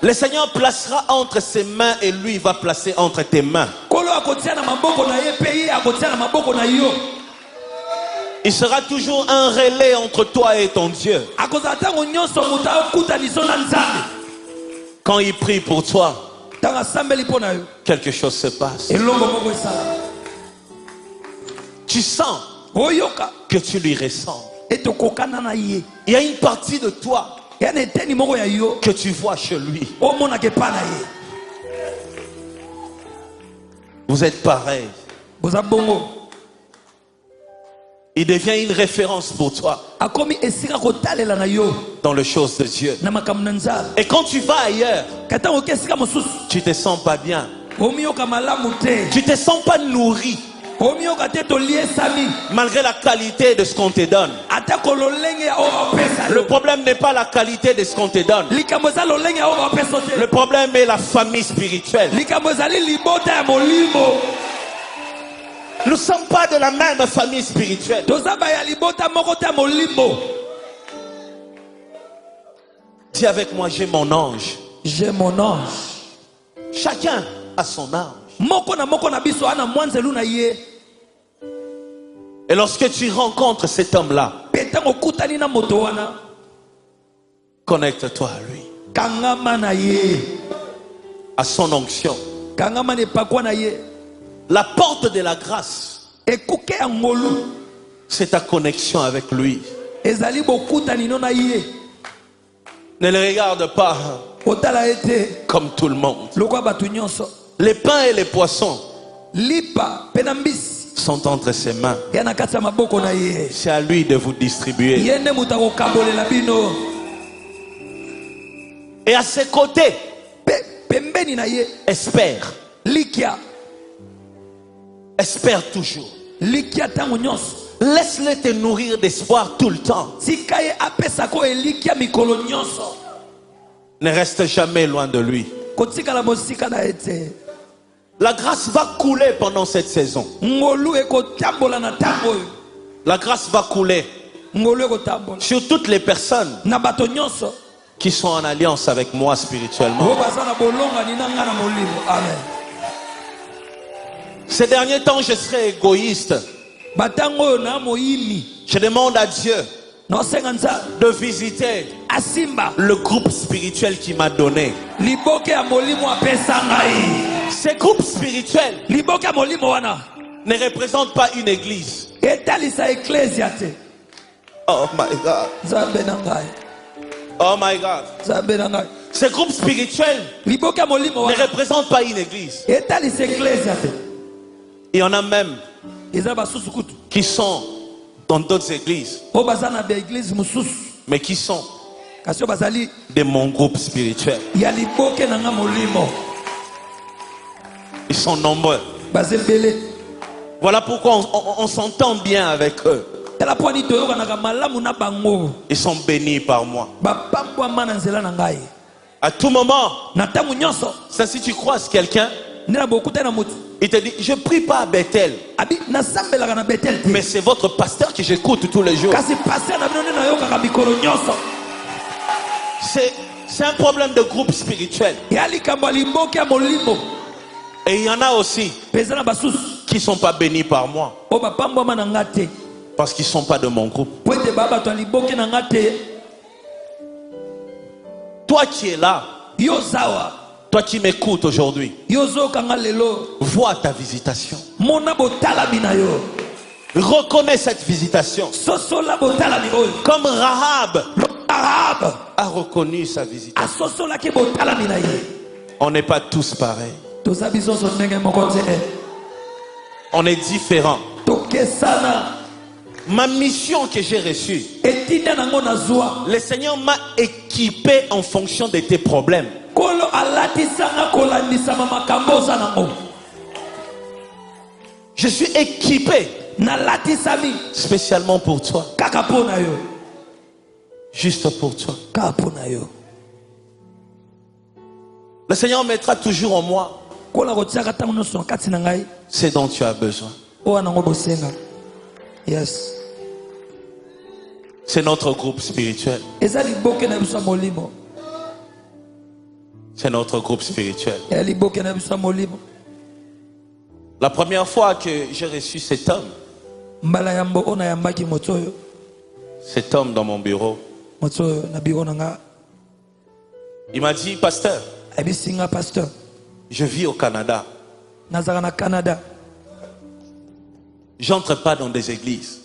Le Seigneur placera entre ses mains et lui va placer entre tes mains. Il sera toujours un relais entre toi et ton Dieu. Quand il prie pour toi, quelque chose se passe. Tu sens que tu lui ressembles. Il y a une partie de toi que tu vois chez lui. Vous êtes pareil. Il devient une référence pour toi dans les choses de Dieu. Et quand tu vas ailleurs, tu te sens pas bien. Tu te sens pas nourri. Malgré la qualité de ce qu'on te donne. Le problème n'est pas la qualité de ce qu'on te donne. Le problème est la famille spirituelle. Nous ne sommes pas de la même famille spirituelle. Dis avec moi, j'ai mon ange. J'ai mon ange. Chacun a son ange. Et lorsque tu rencontres cet homme-là, connecte-toi à lui, à son onction. La porte de la grâce, c'est ta connexion avec lui. Ne le regarde pas comme tout le monde. Les pains et les poissons sont entre ses mains. C'est à lui de vous distribuer. Et à ses côtés, espère. Espère toujours. Laisse-le te nourrir d'espoir tout le temps. Ne reste jamais loin de lui. La grâce va couler pendant cette saison. La grâce va couler sur toutes les personnes qui sont en alliance avec moi spirituellement. Ces derniers temps, je serai égoïste. Je demande à Dieu de visiter le groupe spirituel qu'il m'a donné. Ces groupes spirituels ne représentent pas une église. Oh my God. Oh my God. Ces groupes spirituels ne représentent pas une église. Il y en a même qui sont dans d'autres églises, mais qui sont de mon groupe spirituel. Ils sont nombreux. Voilà pourquoi on s'entend bien avec eux. Ils sont bénis par moi. À tout moment, ça, si tu croises quelqu'un, il te dit, je ne prie pas à Bethel, mais c'est votre pasteur que j'écoute tous les jours. C'est un problème de groupe spirituel. Et il y en a aussi qui ne sont pas bénis par moi, parce qu'ils ne sont pas de mon groupe. Toi qui es là, toi qui m'écoutes aujourd'hui, vois ta visitation. Reconnais cette visitation. Comme Rahab a reconnu sa visitation. On n'est pas tous pareils. On est différents. Ma mission que j'ai reçue, le Seigneur m'a équipé en fonction de tes problèmes. Je suis équipé spécialement pour toi. Juste pour toi. Le Seigneur mettra toujours en moi ce dont tu as besoin. Yes. C'est notre groupe spirituel. C'est notre groupe spirituel. La première fois que j'ai reçu cet homme dans mon bureau, il m'a dit, pasteur, je vis au Canada. J'entre pas dans des églises.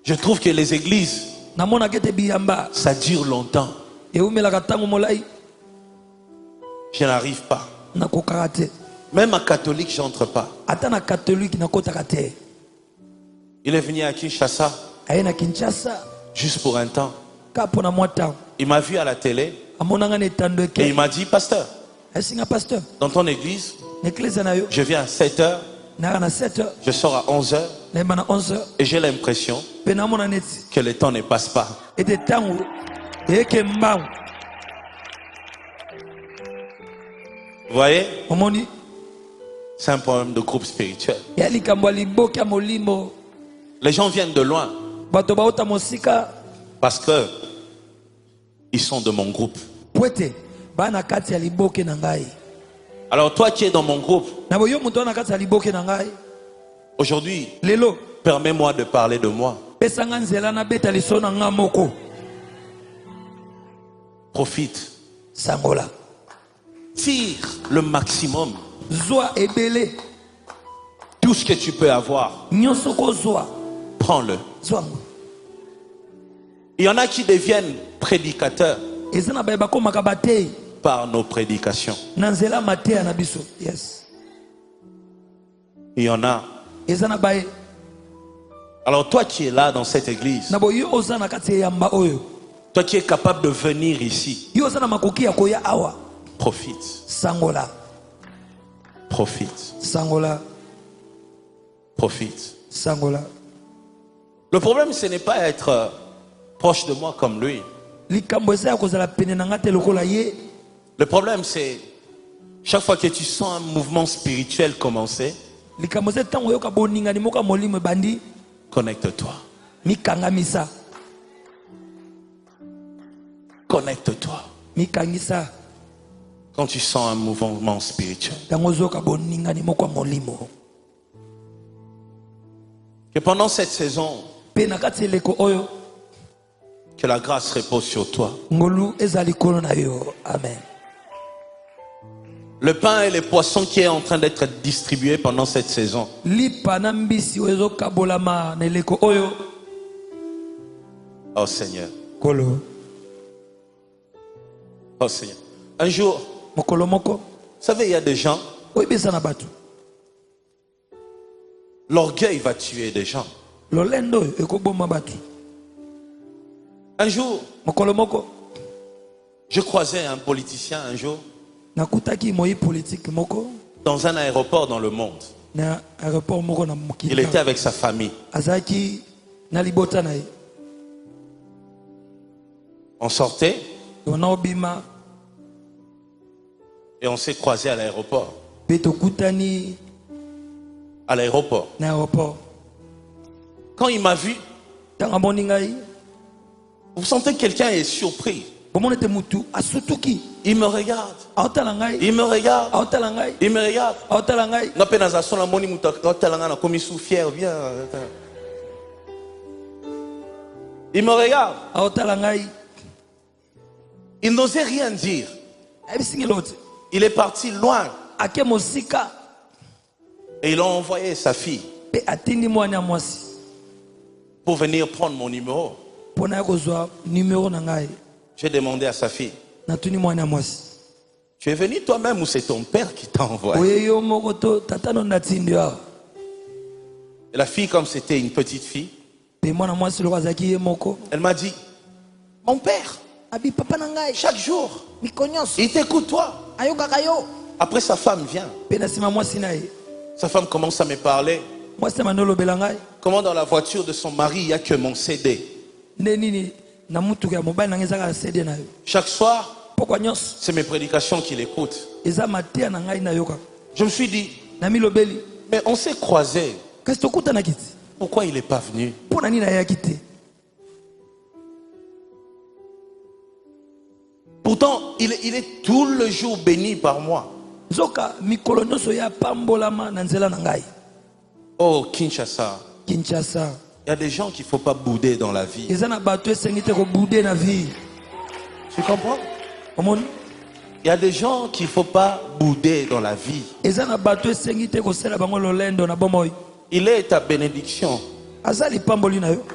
Je trouve que les églises, ça dure longtemps. Je n'arrive pas. Même à catholique, j'entre pas. Il est venu à Kinshasa juste pour un temps. Il m'a vu à la télé et il m'a dit, pasteur, dans ton église, je viens à 7h, je sors à 11h et j'ai l'impression que le temps ne passe pas. Vous voyez? C'est un problème de groupe spirituel. Les gens viennent de loin parce que ils sont de mon groupe. Alors toi qui es dans mon groupe, aujourd'hui, permets-moi de parler de moi. Profite. Tire le maximum. Tout ce que tu peux avoir, prends-le. Il y en a qui deviennent prédicateurs par nos prédications. Il y en a. Alors toi qui es là dans cette église, toi qui es capable de venir ici, profite. Profite. Profite. Le problème, ce n'est pas être proche de moi comme lui. Le problème, c'est chaque fois que tu sens un mouvement spirituel commencer, connecte-toi. Connecte-toi. Quand tu sens un mouvement spirituel. Que pendant cette saison, que la grâce repose sur toi. Amen. Le pain et les poissons qui est en train d'être distribués pendant cette saison. Oh Seigneur. Oh Seigneur. Un jour, vous savez, il y a des gens, l'orgueil va tuer des gens. Un jour, je croisais un politicien un jour dans un aéroport dans le monde. Il était avec sa famille. On sortait et on s'est croisés à l'aéroport. À l'aéroport. Quand il m'a vu, vous sentez que quelqu'un est surpris. Il me regarde. Il me regarde. Il me regarde. Il me regarde. Il n'osait rien dire. Il est parti loin. Et il a envoyé sa fille pour venir prendre mon numéro. J'ai demandé à sa fille, tu es venu toi-même ou c'est ton père qui t'a envoyé? Et la fille, comme c'était une petite fille, elle m'a dit, mon père. Chaque jour. Il t'écoute, toi. Après, sa femme vient. Sa femme commence à me parler. Comment dans la voiture de son mari, il n'y a que mon CD. Chaque soir, c'est mes prédications qu'il écoute. Je me suis dit, mais on s'est croisés. Pourquoi il n'est pas venu? Pourtant, il est tout le jour béni par moi. Oh, Kinshasa. Il y a des gens qu'il ne faut pas bouder dans la vie. Tu comprends? Il y a des gens qu'il ne faut pas bouder dans la vie. Il est ta bénédiction.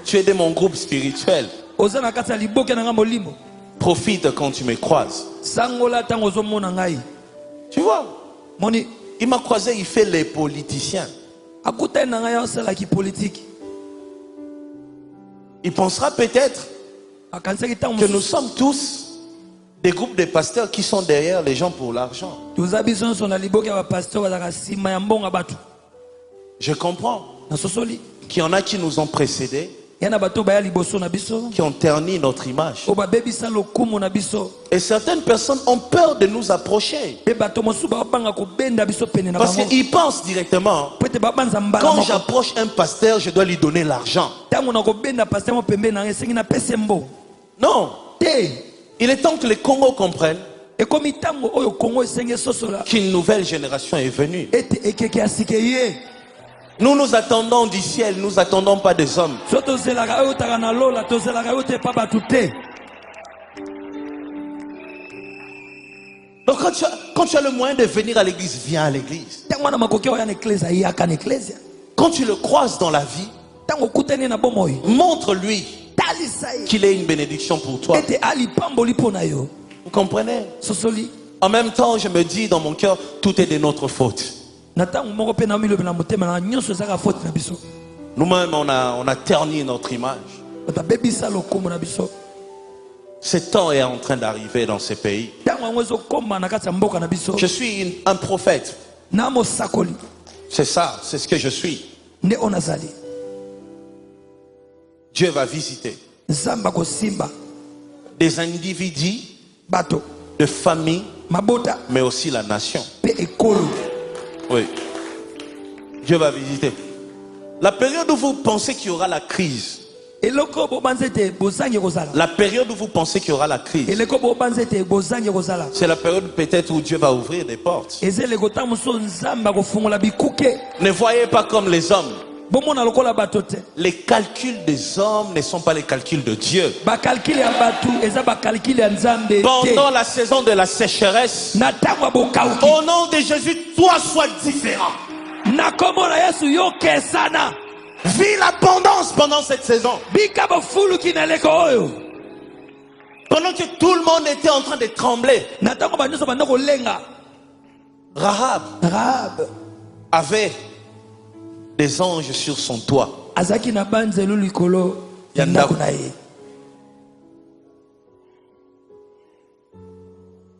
Tu es de mon groupe spirituel. Profite quand tu me croises. Tu vois? Il m'a croisé, il fait les politiciens. Il pensera peut-être que nous sommes tous des groupes de pasteurs qui sont derrière les gens pour l'argent. Je comprends qu'il y en a qui nous ont précédés, qui ont terni notre image. Et certaines personnes ont peur de nous approcher. Parce qu'ils pensent directement, quand j'approche un pasteur, je dois lui donner l'argent. Non. Il est temps que les Congos comprennent qu'une nouvelle génération est venue. Nous nous attendons du ciel, nous n'attendons pas des hommes. Donc quand tu as le moyen de venir à l'église, viens à l'église. Quand tu le croises dans la vie, montre-lui qu'il est une bénédiction pour toi. Vous comprenez? En même temps, je me dis dans mon cœur, tout est de notre faute. Nous-mêmes, on a terni notre image. Ce temps est en train d'arriver dans ces pays. Je suis un prophète. C'est ça, c'est ce que je suis. Dieu va visiter des individus, de familles, mais aussi la nation. Oui. Dieu va visiter. La période où vous pensez qu'il y aura la crise. La période où vous pensez qu'il y aura la crise. C'est la période peut-être où Dieu va ouvrir des portes. Ne voyez pas comme les hommes. Les calculs des hommes ne sont pas les calculs de Dieu. Pendant la saison de la sécheresse, au nom de Jésus, toi sois différent. Vis l'abondance pendant cette saison. Pendant que tout le monde était en train de trembler, Rahab avait des anges sur son toit.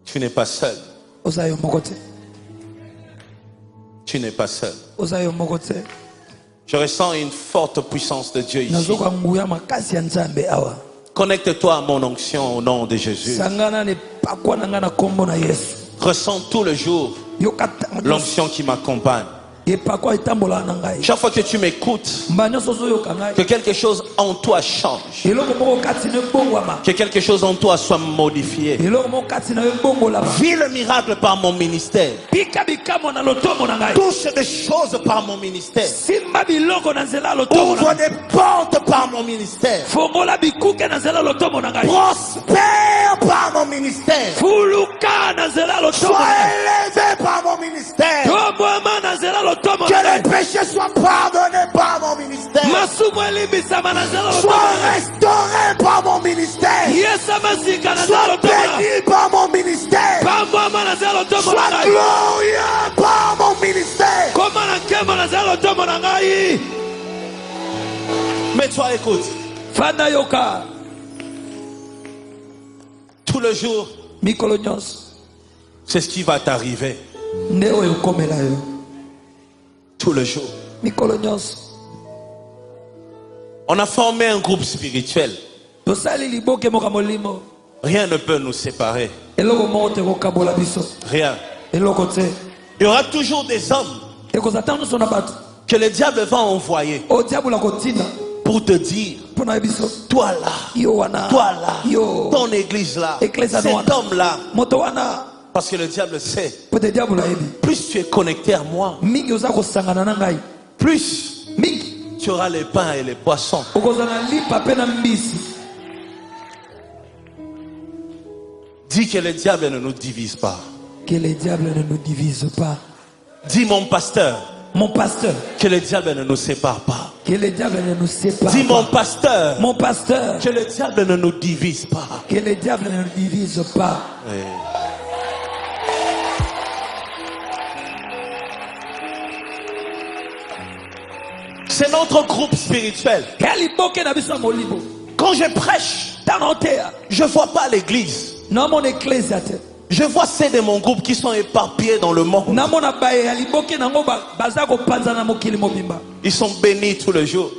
Tu n'es pas seul. Tu n'es pas seul. Je ressens une forte puissance de Dieu ici. Connecte-toi à mon onction au nom de Jésus. Ressens tout le jour l'onction qui m'accompagne. Chaque fois que tu m'écoutes, que quelque chose en toi change, que quelque chose en toi soit modifié. Vis le miracle par mon ministère. Touche des choses par mon ministère. Ouvre des portes par mon ministère. Prospère par mon ministère. Sois élevé par mon ministère. Que les péchés soient pardonnés par mon ministère. Sois restauré par mon ministère. Sois béni par mon ministère. Sois glorieux par mon ministère. Mais toi, écoute. Tout le jour, c'est ce qui va t'arriver. Tout le jour. On a formé un groupe spirituel. Rien ne peut nous séparer. Rien. Il y aura toujours des hommes que le diable va envoyer pour te dire, toi là, ton église là, cet homme là. Parce que le diable sait, plus tu es connecté à moi, plus tu auras les pains et les poissons. Dis que le diable ne nous divise pas. Que le diable ne nous divise pas. Dis mon pasteur. Mon pasteur. Que le diable ne nous sépare pas. Que le diable ne nous sépare Dis pas. mon pasteur. Mon pasteur. Que le diable ne nous divise pas. Que le diable ne nous divise pas. Oui. C'est notre groupe spirituel. Quand je prêche, je ne vois pas l'église. Je vois ceux de mon groupe qui sont éparpillés dans le monde. Ils sont bénis tous les jours.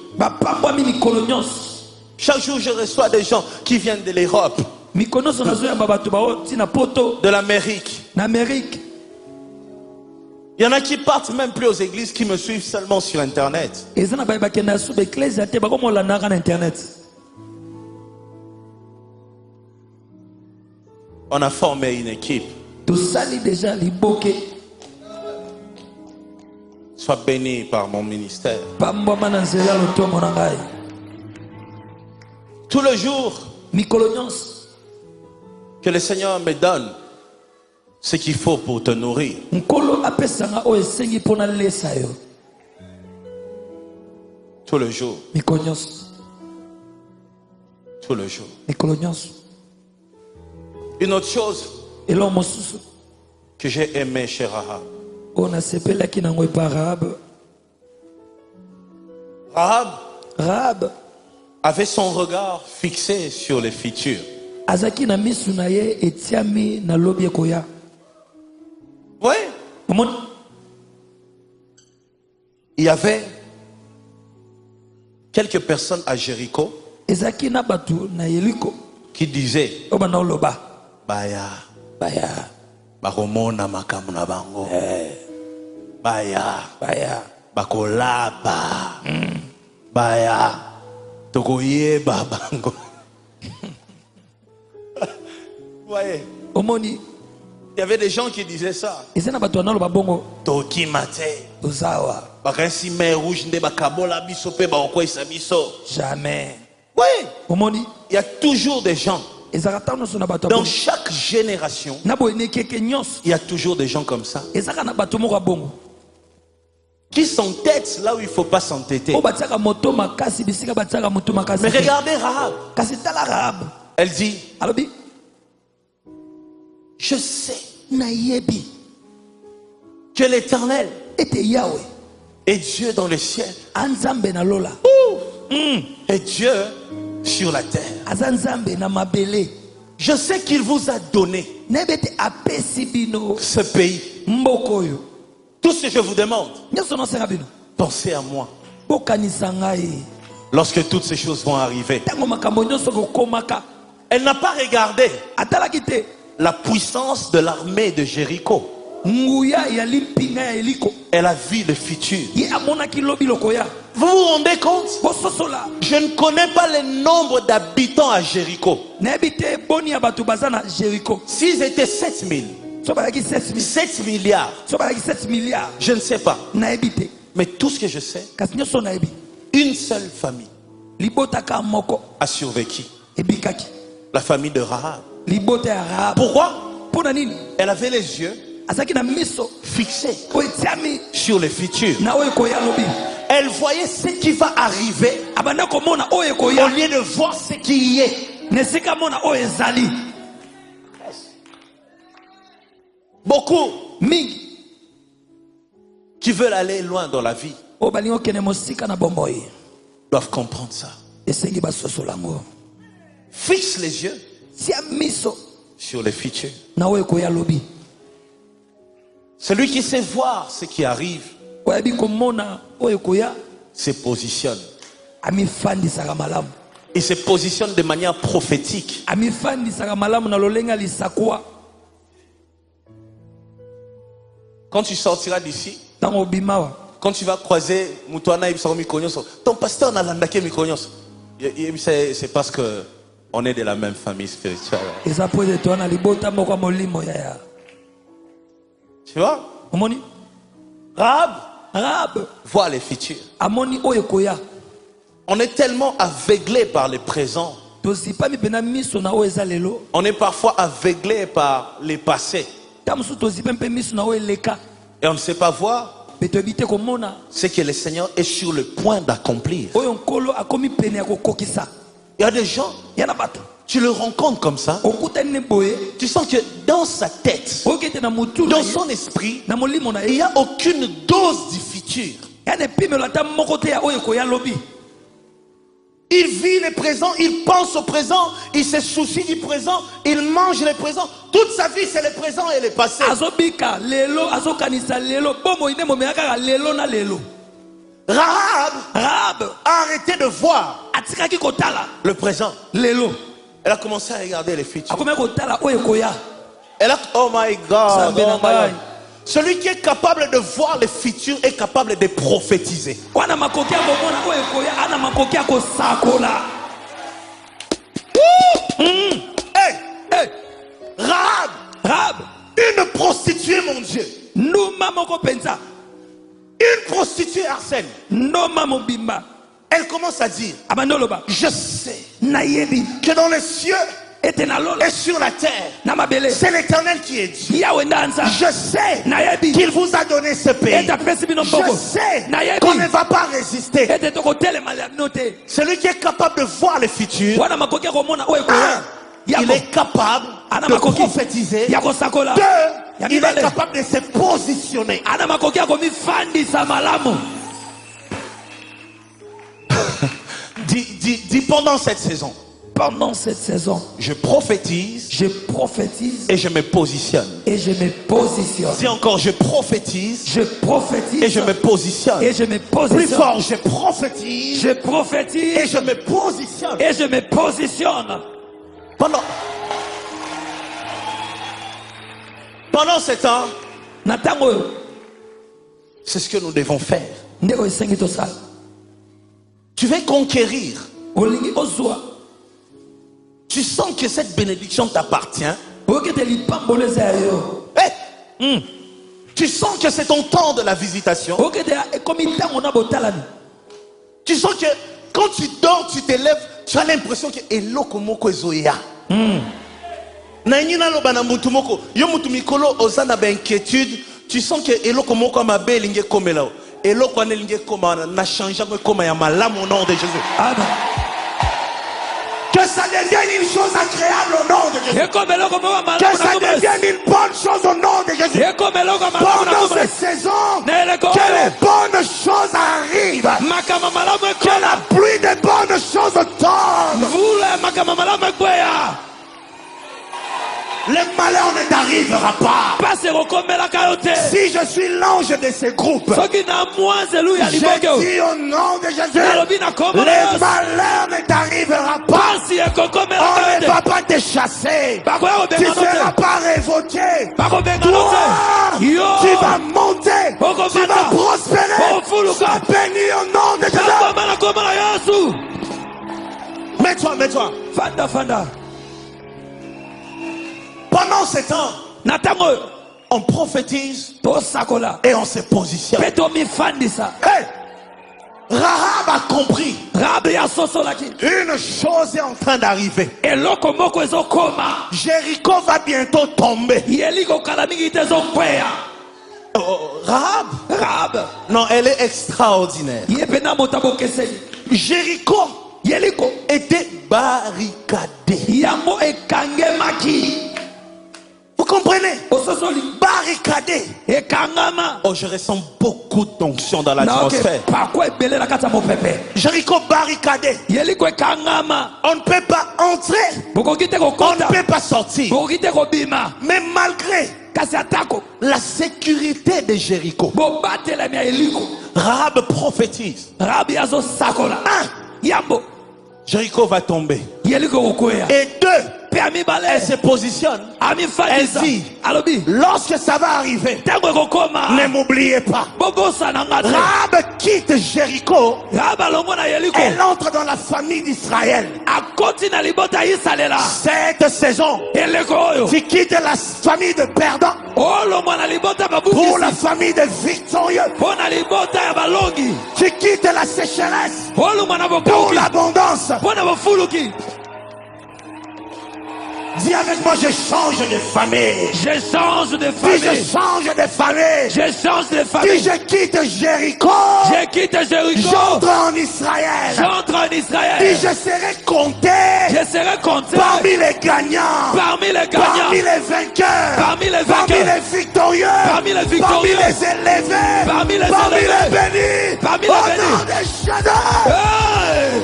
Chaque jour, je reçois des gens qui viennent de l'Europe, de l'Amérique. Il y en a qui partent même plus aux églises, qui me suivent seulement sur Internet. On a formé une équipe. Sois béni par mon ministère. Tout le jour que le Seigneur me donne ce qu'il faut pour te nourrir. Tout le jour. Tout le jour. Une autre chose que j'ai aimé chez Rahab. Rahab avait son regard fixé sur les futurs. Oui. Il y avait quelques personnes à Jéricho qui disaient Baya, Baromona makamuna bango, Baya, Bakolaba, Baya, Togoye babango. Voyez, il y avait des gens qui disaient ça. Toki mate, Bakasi mer rouge nde bakabola biso pe baokwa isa biso. Jamais. Oui, il y a toujours des gens. Dans chaque génération, il y a toujours des gens comme ça qui s'entêtent là où il ne faut pas s'entêter. Mais regardez Rahab. Elle dit, je sais que l'Éternel est Dieu dans le ciel et Dieu sur la terre. Je sais qu'il vous a donné ce pays. Tout ce que je vous demande, pensez à moi. Lorsque toutes ces choses vont arriver. Elle n'a pas regardé la puissance de l'armée de Jéricho. Elle a vu le futur. Vous vous rendez compte? Je ne connais pas le nombre d'habitants à Jéricho. S'ils étaient 7 000, 7 milliards, je ne sais pas. Mais tout ce que je sais, une seule famille a survécu. La famille de Rahab. Pourquoi? Elle avait les yeux fixés sur le futur. Elle voyait ce qui va arriver au lieu de voir ce qui y est. Beaucoup qui veulent aller loin dans la vie doivent comprendre ça. Fixe les yeux sur les futurs. Celui qui sait voir ce qui arrive se positionne. Il se positionne de manière prophétique. Quand tu sortiras d'ici, quand tu vas croiser ton pasteur n'a l'andake mikonyos. C'est parce que on est de la même famille spirituelle. Tu vois? Rahab voit les futurs. On est tellement aveuglé par le présent. On est parfois aveuglé par les passés. Et on ne sait pas voir ce que le Seigneur est sur le point d'accomplir. Il y a des gens, tu le rencontres comme ça, tu sens que dans sa tête, dans son esprit, il n'y a aucune dose du futur. Il vit le présent, il pense au présent, il se soucie du présent, il mange le présent. Toute sa vie, c'est le présent et le passé. Rahab a arrêté de voir le présent. Elle a commencé à regarder les futurs. Elle a, oh my God, oh my God. Celui qui est capable de voir le futur est capable de prophétiser. Rahab, une prostituée, mon Dieu. Une prostituée, Arsène. Elle commence à dire, je sais que dans les cieux et sur la terre, c'est l'Éternel qui est Dieu. Je sais qu'il vous a donné ce pays. Je sais qu'on ne va pas résister. Celui qui est capable de voir le futur, il est capable de prophétiser. Deux, il est capable de se positionner. Dis pendant cette saison. Pendant cette saison, je prophétise et je me positionne. Dis encore, je prophétise et je me positionne. Plus fort, je prophétise et je me positionne. Pendant ce temps, c'est ce que nous devons faire. Tu veux conquérir. Tu sens que cette bénédiction t'appartient. Tu sens que c'est ton temps de la visitation. Tu sens que quand tu dors, tu te lèves, tu as l'impression que eloko moko ezoya. Na nyina lo bana mutu moko, yo mutu mikolo ozana ba inquiétude, tu sens que eloko moko mabe linge komela. Eloko ane linge koma na change ko koma ya malamu au nom de Jésus. Amen. Que ça devienne une chose agréable au nom de Jésus. Que ça devienne une bonne chose au nom de Jésus. Pendant cette saison, que les bonnes choses arrivent. Que la pluie des bonnes choses tombe. Le malheur ne t'arrivera pas. Si je suis l'ange de ce groupe, je dis au nom de Jésus, le malheur ne t'arrivera pas. On ne va pas te chasser. Tu ne seras pas révoqué. Toi, tu vas monter. Tu vas prospérer. Sois béni au nom de Jésus. Mets-toi. Fanda. Pendant ce temps, on prophétise et on se positionne. Hey! Rahab a compris. Une chose est en train d'arriver. Jéricho va bientôt tomber. Rahab. Non, elle est extraordinaire. Jéricho était barricadé. Vous comprenez? Barricadé. Oh, je ressens beaucoup d'onction dans l'atmosphère. Jéricho barricadé. On ne peut pas entrer. On ne peut pas sortir. Mais malgré la sécurité de Jéricho, Rahab prophétise. Jéricho va tomber. Et deux, elle se positionne. Elle dit, lorsque ça va arriver, ne m'oubliez pas. Rahab quitte Jéricho. Elle entre dans la famille d'Israël. Cette saison, tu quittes la famille de perdants pour la famille de victorieux. Tu quittes la sécheresse pour l'abondance. Dis avec moi, je change de famille. Je change de famille. Dis, je change de famille. Je change de famille. Dis, je quitte Jéricho. Je quitte Jéricho. J'entre en Israël. J'entre en Israël. Dis, je serai compté. Je serai compté parmi les gagnants. Parmi les gagnants. Parmi les vainqueurs. Parmi les vainqueurs. Parmi les victorieux. Parmi les victorieux. Parmi les élevés. Parmi les bénis. Parmi les bénis. Au nom de Shaddai. Hey!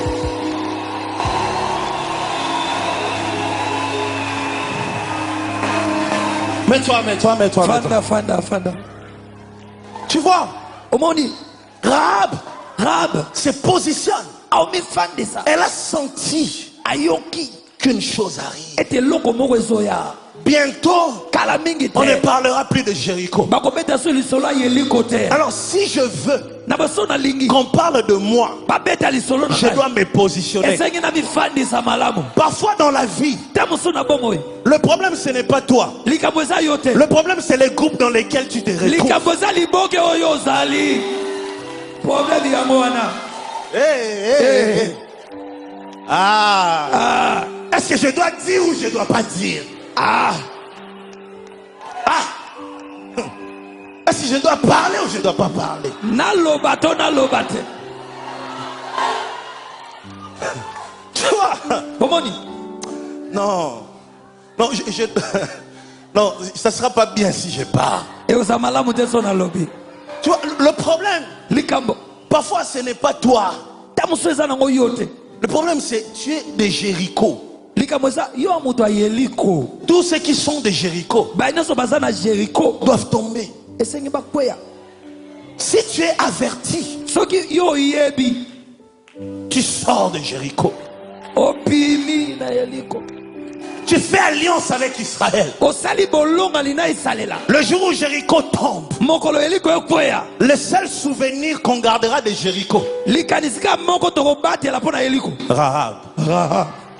Mets-toi. Fanda. Tu vois, Rahab se positionne. Elle a senti qu'une chose arrive. Bientôt, on ne parlera plus de Jéricho. Alors si je veux qu'on parle de moi, je dois me positionner. Parfois dans la vie, le problème ce n'est pas toi. Le problème c'est les groupes dans lesquels tu te retrouves. Est-ce que je dois dire ou je dois pas dire? Est-ce que je dois parler ou je dois pas parler? Tu vois? Non, non, ça sera pas bien si je parle. Tu vois, le problème, parfois ce n'est pas toi. Le problème c'est tu es de Jéricho. Tous ceux qui sont de Jéricho doivent tomber. Si tu es averti, tu sors de Jéricho. Tu fais alliance avec Israël. Le jour où Jéricho tombe, le seul souvenir qu'on gardera de Jéricho, Rahab.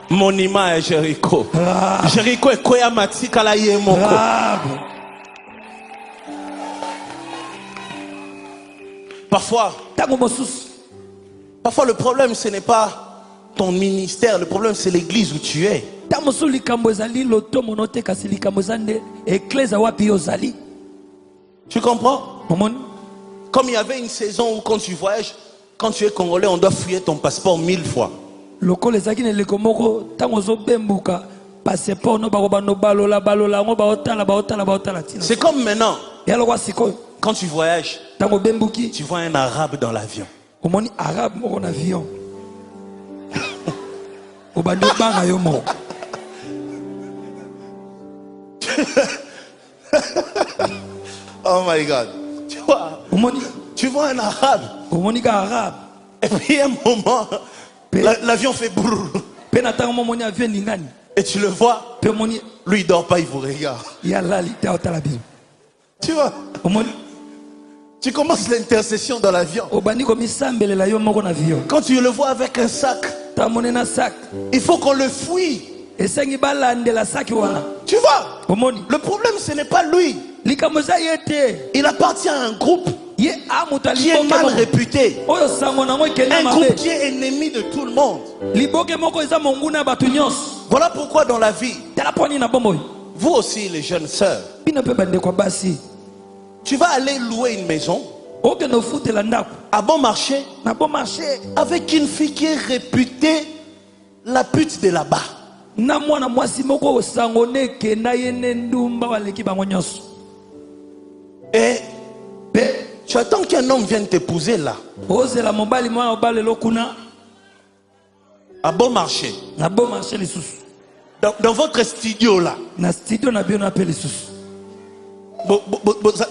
Monument est Jéricho. Jéricho est Koya Matika la Yemoko. Parfois, le problème ce n'est pas ton ministère, le problème c'est l'église où tu es. Tu comprends? Comme il y avait une saison où quand tu voyages, quand tu es congolais, on doit fouiller ton passeport 1000 fois. C'est comme maintenant. Quand tu voyages, tu vois un arabe dans l'avion. Oh my God. Tu vois un arabe. Et puis à un moment, l'avion fait brrr. Et tu le vois. Lui il dort pas, il vous regarde. Tu vois. Tu commences l'intercession dans l'avion. Quand tu le vois avec un sac, il faut qu'on le fouille. Tu vois. Le problème ce n'est pas lui. Il appartient à un groupe qui est mal réputé. Un groupe qui est ennemi de tout le monde. Voilà pourquoi dans la vie, vous aussi les jeunes sœurs, tu vas aller louer une maison à bon marché avec une fille qui est réputée la pute de là-bas. na mwana mwasi moko osangone ke na yene ndumba waleki bango nyonso. Et tu attends qu'un homme vienne t'épouser là. Ozela mobali mwa obale lokuna. À bon marché. Na bon marché les sous. Dans votre studio là. Na studio na bien appelé les sous.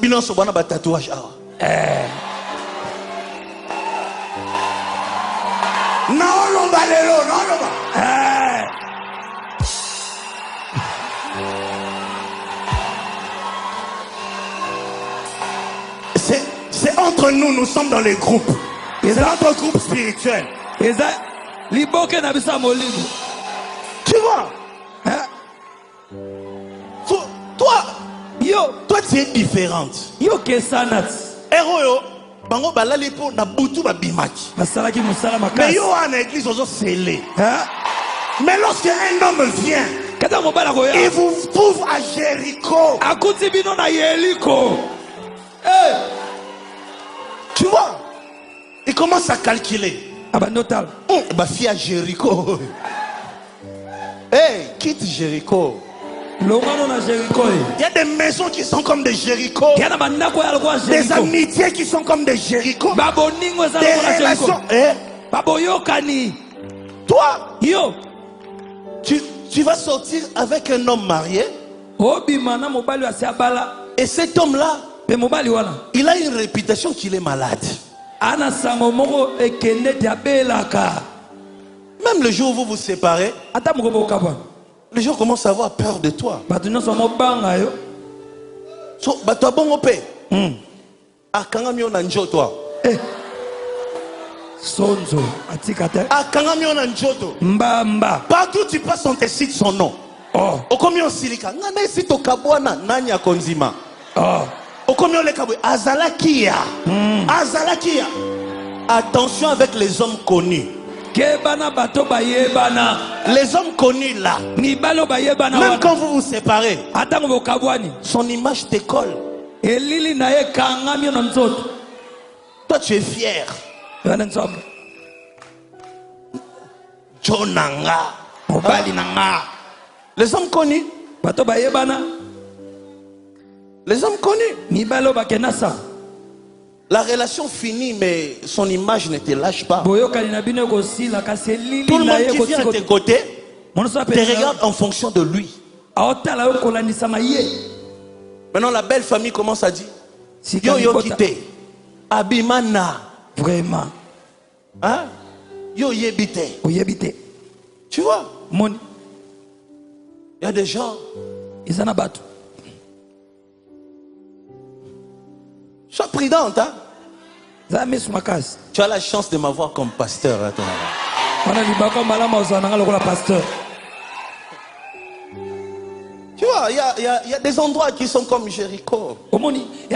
Bilan so bana ba tatouage ah. Non non balelo non non. C'est entre nous, nous sommes dans les groupes. C'est notre groupe spirituel. Tu vois? Toi tu es différente. Héros, bango balali po na butu ba bimaki. Mais yo en église ozo scellé. Mais lorsque un homme vient, il vous trouve à Jéricho. Tu vois, il commence à calculer. Bah fille à Jéricho. Hey, quitte Jéricho. Il y a des maisons qui sont comme des Jéricho. Des amitiés qui sont comme des Jéricho. Des relations. Toi, tu vas sortir avec un homme marié. Et cet homme-là, il a une réputation qu'il est malade. Même le jour où vous vous séparez, les gens commencent à avoir peur de toi. Partout tu passes, on te cite son nom. Azalakia. Attention avec les hommes connus. Les hommes connus là, même quand vous vous séparez, son image te colle. Toi tu es fier. Jonanga. Les hommes connus. Les hommes connus. La relation finit, mais son image ne te lâche pas. Tout le monde qui vient à tes côtés te regarde en fonction de lui. Maintenant, la belle famille commence à dire yo yo kite abimana. Vraiment. Hein? Yo yebite. Tu vois? Il y a des gens. Sois prudente, hein? Tu as la chance de m'avoir comme pasteur. Hein, tu vois, il y a des endroits qui sont comme Jéricho. Il y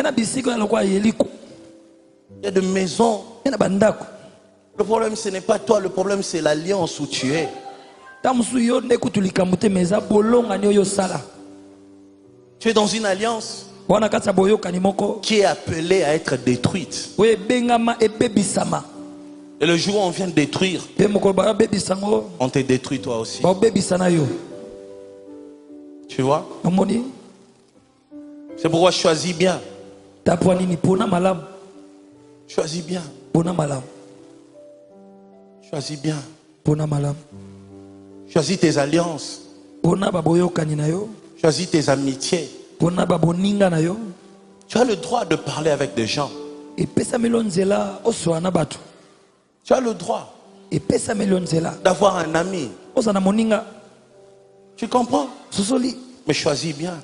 a des maisons. Le problème, ce n'est pas toi, le problème, c'est l'alliance où tu es. Tu es dans une alliance qui est appelée à être détruite. Et le jour où on vient de détruire, on te détruit toi aussi. Tu vois? C'est pourquoi choisis bien. Choisis bien. Choisis bien. Choisis tes alliances. Choisis tes amitiés. Tu as le droit de parler avec des gens. Tu as le droit d'avoir un ami. Tu comprends? Mais choisis bien.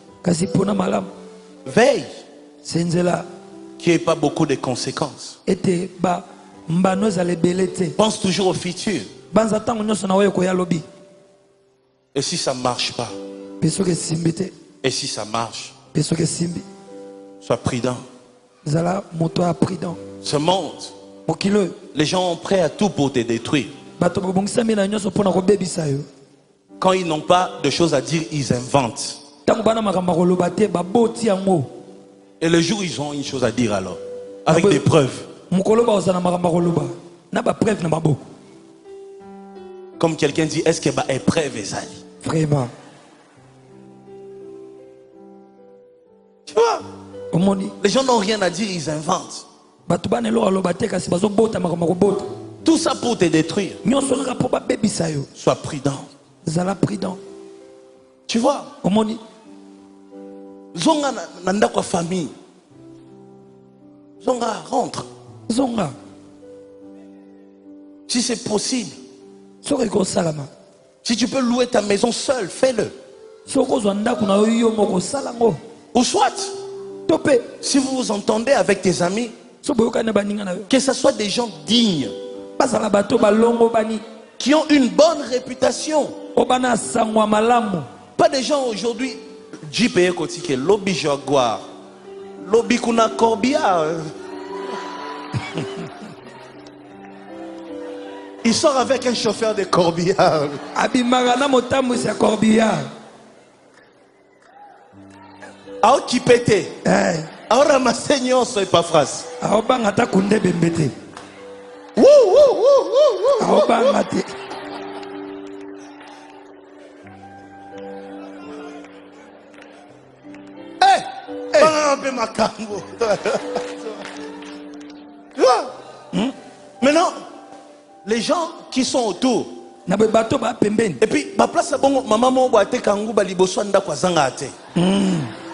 Veille qu'il n'y ait pas beaucoup de conséquences. Pense toujours au futur. Et si ça ne marche pas? Et si ça marche? Sois prudent. Ce monde, les gens sont prêts à tout pour te détruire. Quand ils n'ont pas de choses à dire, ils inventent. Et le jour où ils ont une chose à dire alors, avec des preuves. Comme quelqu'un dit, est-ce que est preuve Ezali? Vraiment. Tu vois? Les gens n'ont rien à dire, ils inventent. Tout ça pour te détruire. Sois prudent. Tu vois? Zonga nanda kwa famille. Zonga rentre. Zonga. Si c'est possible. Si tu peux louer ta maison seule, fais-le. Ou soit, si vous vous entendez avec tes amis, que ce soit des gens dignes, qui ont une bonne réputation. Pas des gens aujourd'hui, JPE Kotike, lobby Jaguar, lobby Kuna Corbia. Il sort avec un chauffeur de corbillard. Ah, qui pète. Alors, ramasser nyonso et pas phrase. Maintenant, les gens qui sont autour. Et puis, ma place à bon, maman m'a dit que liboso anda kwa zanga ate.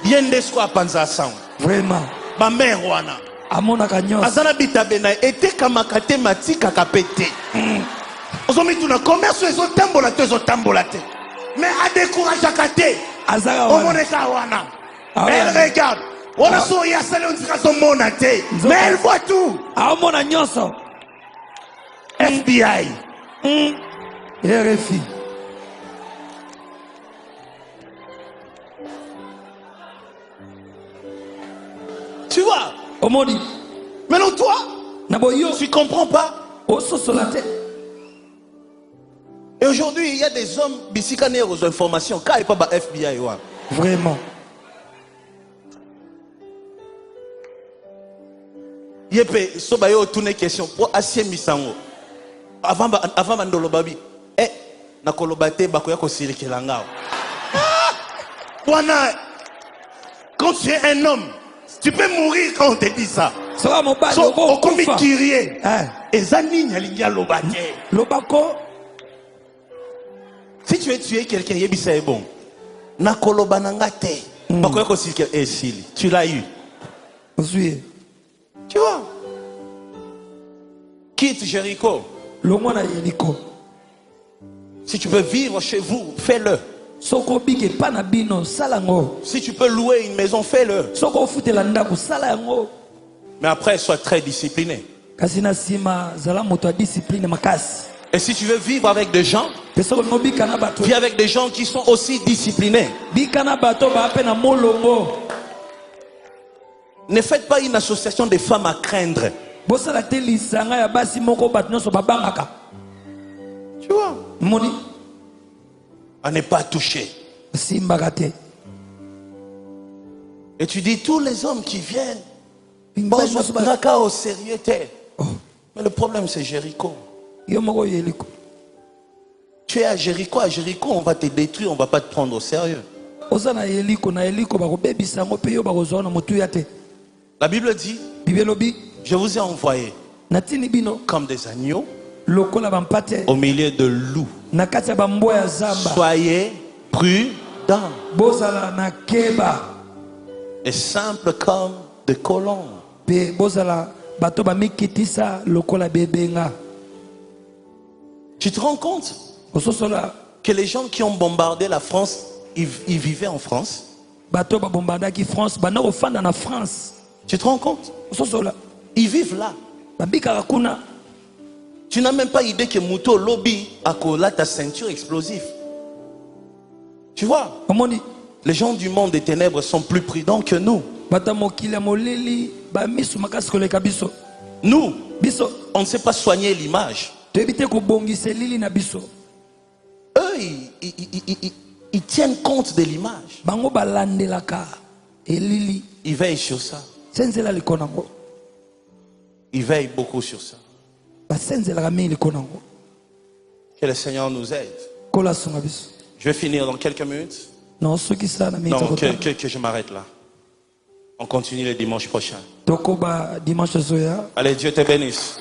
Yende sko apanza sang. Vraiment. Ma mère wana. Amona kanyo. Azana bitabena ete kamakate matika kapete. Ozomi tuna commerce ezo tambola te. Mais a découragé kate. Azara wana. Omoneka wana. Elle regarde. On a souri à salon de son monate. Mais elle voit tout. Amona nyonso. FBI. RFI. Tu vois? Maintenant toi, tu comprends pas? Et aujourd'hui, il y a des hommes bisikané aux informations. Quand il n'y a pas FBI. Vraiment. Yepé, sobayo tourner question pour assier misango. Avant mandolo babi. Na kolobate bakoya ko sirikela ngao. Quand tu es un homme, tu peux mourir quand on te dit ça. Ça mon bas. So okomi kirie. Ezani nyalinga lobate. Lobako. Si tu es tué quelqu'un yebisa est bon. Na kolobananga te. Bakoya ko sirikela esili. Tu l'as eu. Oui. Tu vois? Quitte Jéricho. Si tu peux vivre chez vous, fais-le. Si tu peux louer une maison, fais-le. Mais après, sois très discipliné. Et si tu veux vivre avec des gens, vis avec des gens qui sont aussi disciplinés. Ne faites pas une association de femmes à craindre. Tu vois? À ne pas toucher. Et tu dis tous les hommes qui viennent, au sérieux. Mais le problème c'est Jéricho. Tu es à Jéricho, on va te détruire, on ne va pas te prendre au sérieux. La Bible dit, je vous ai envoyé comme des agneaux au milieu de loups. Soyez prudents et simples comme des colons. Tu te rends compte que les gens qui ont bombardé la France, ils vivaient en France? Tu te rends compte? Ils vivent là. Tu n'as même pas idée que Mouto lobby a collé ta ceinture explosive. Tu vois? Les gens du monde des ténèbres sont plus prudents que nous. Nous, on ne sait pas soigner l'image. Eux, ils tiennent compte de l'image. Ils veillent sur ça. Ils veillent beaucoup sur ça. Que le Seigneur nous aide. Je vais finir dans quelques minutes. Non, que je m'arrête là. On continue le dimanche prochain. Allez, Dieu te bénisse.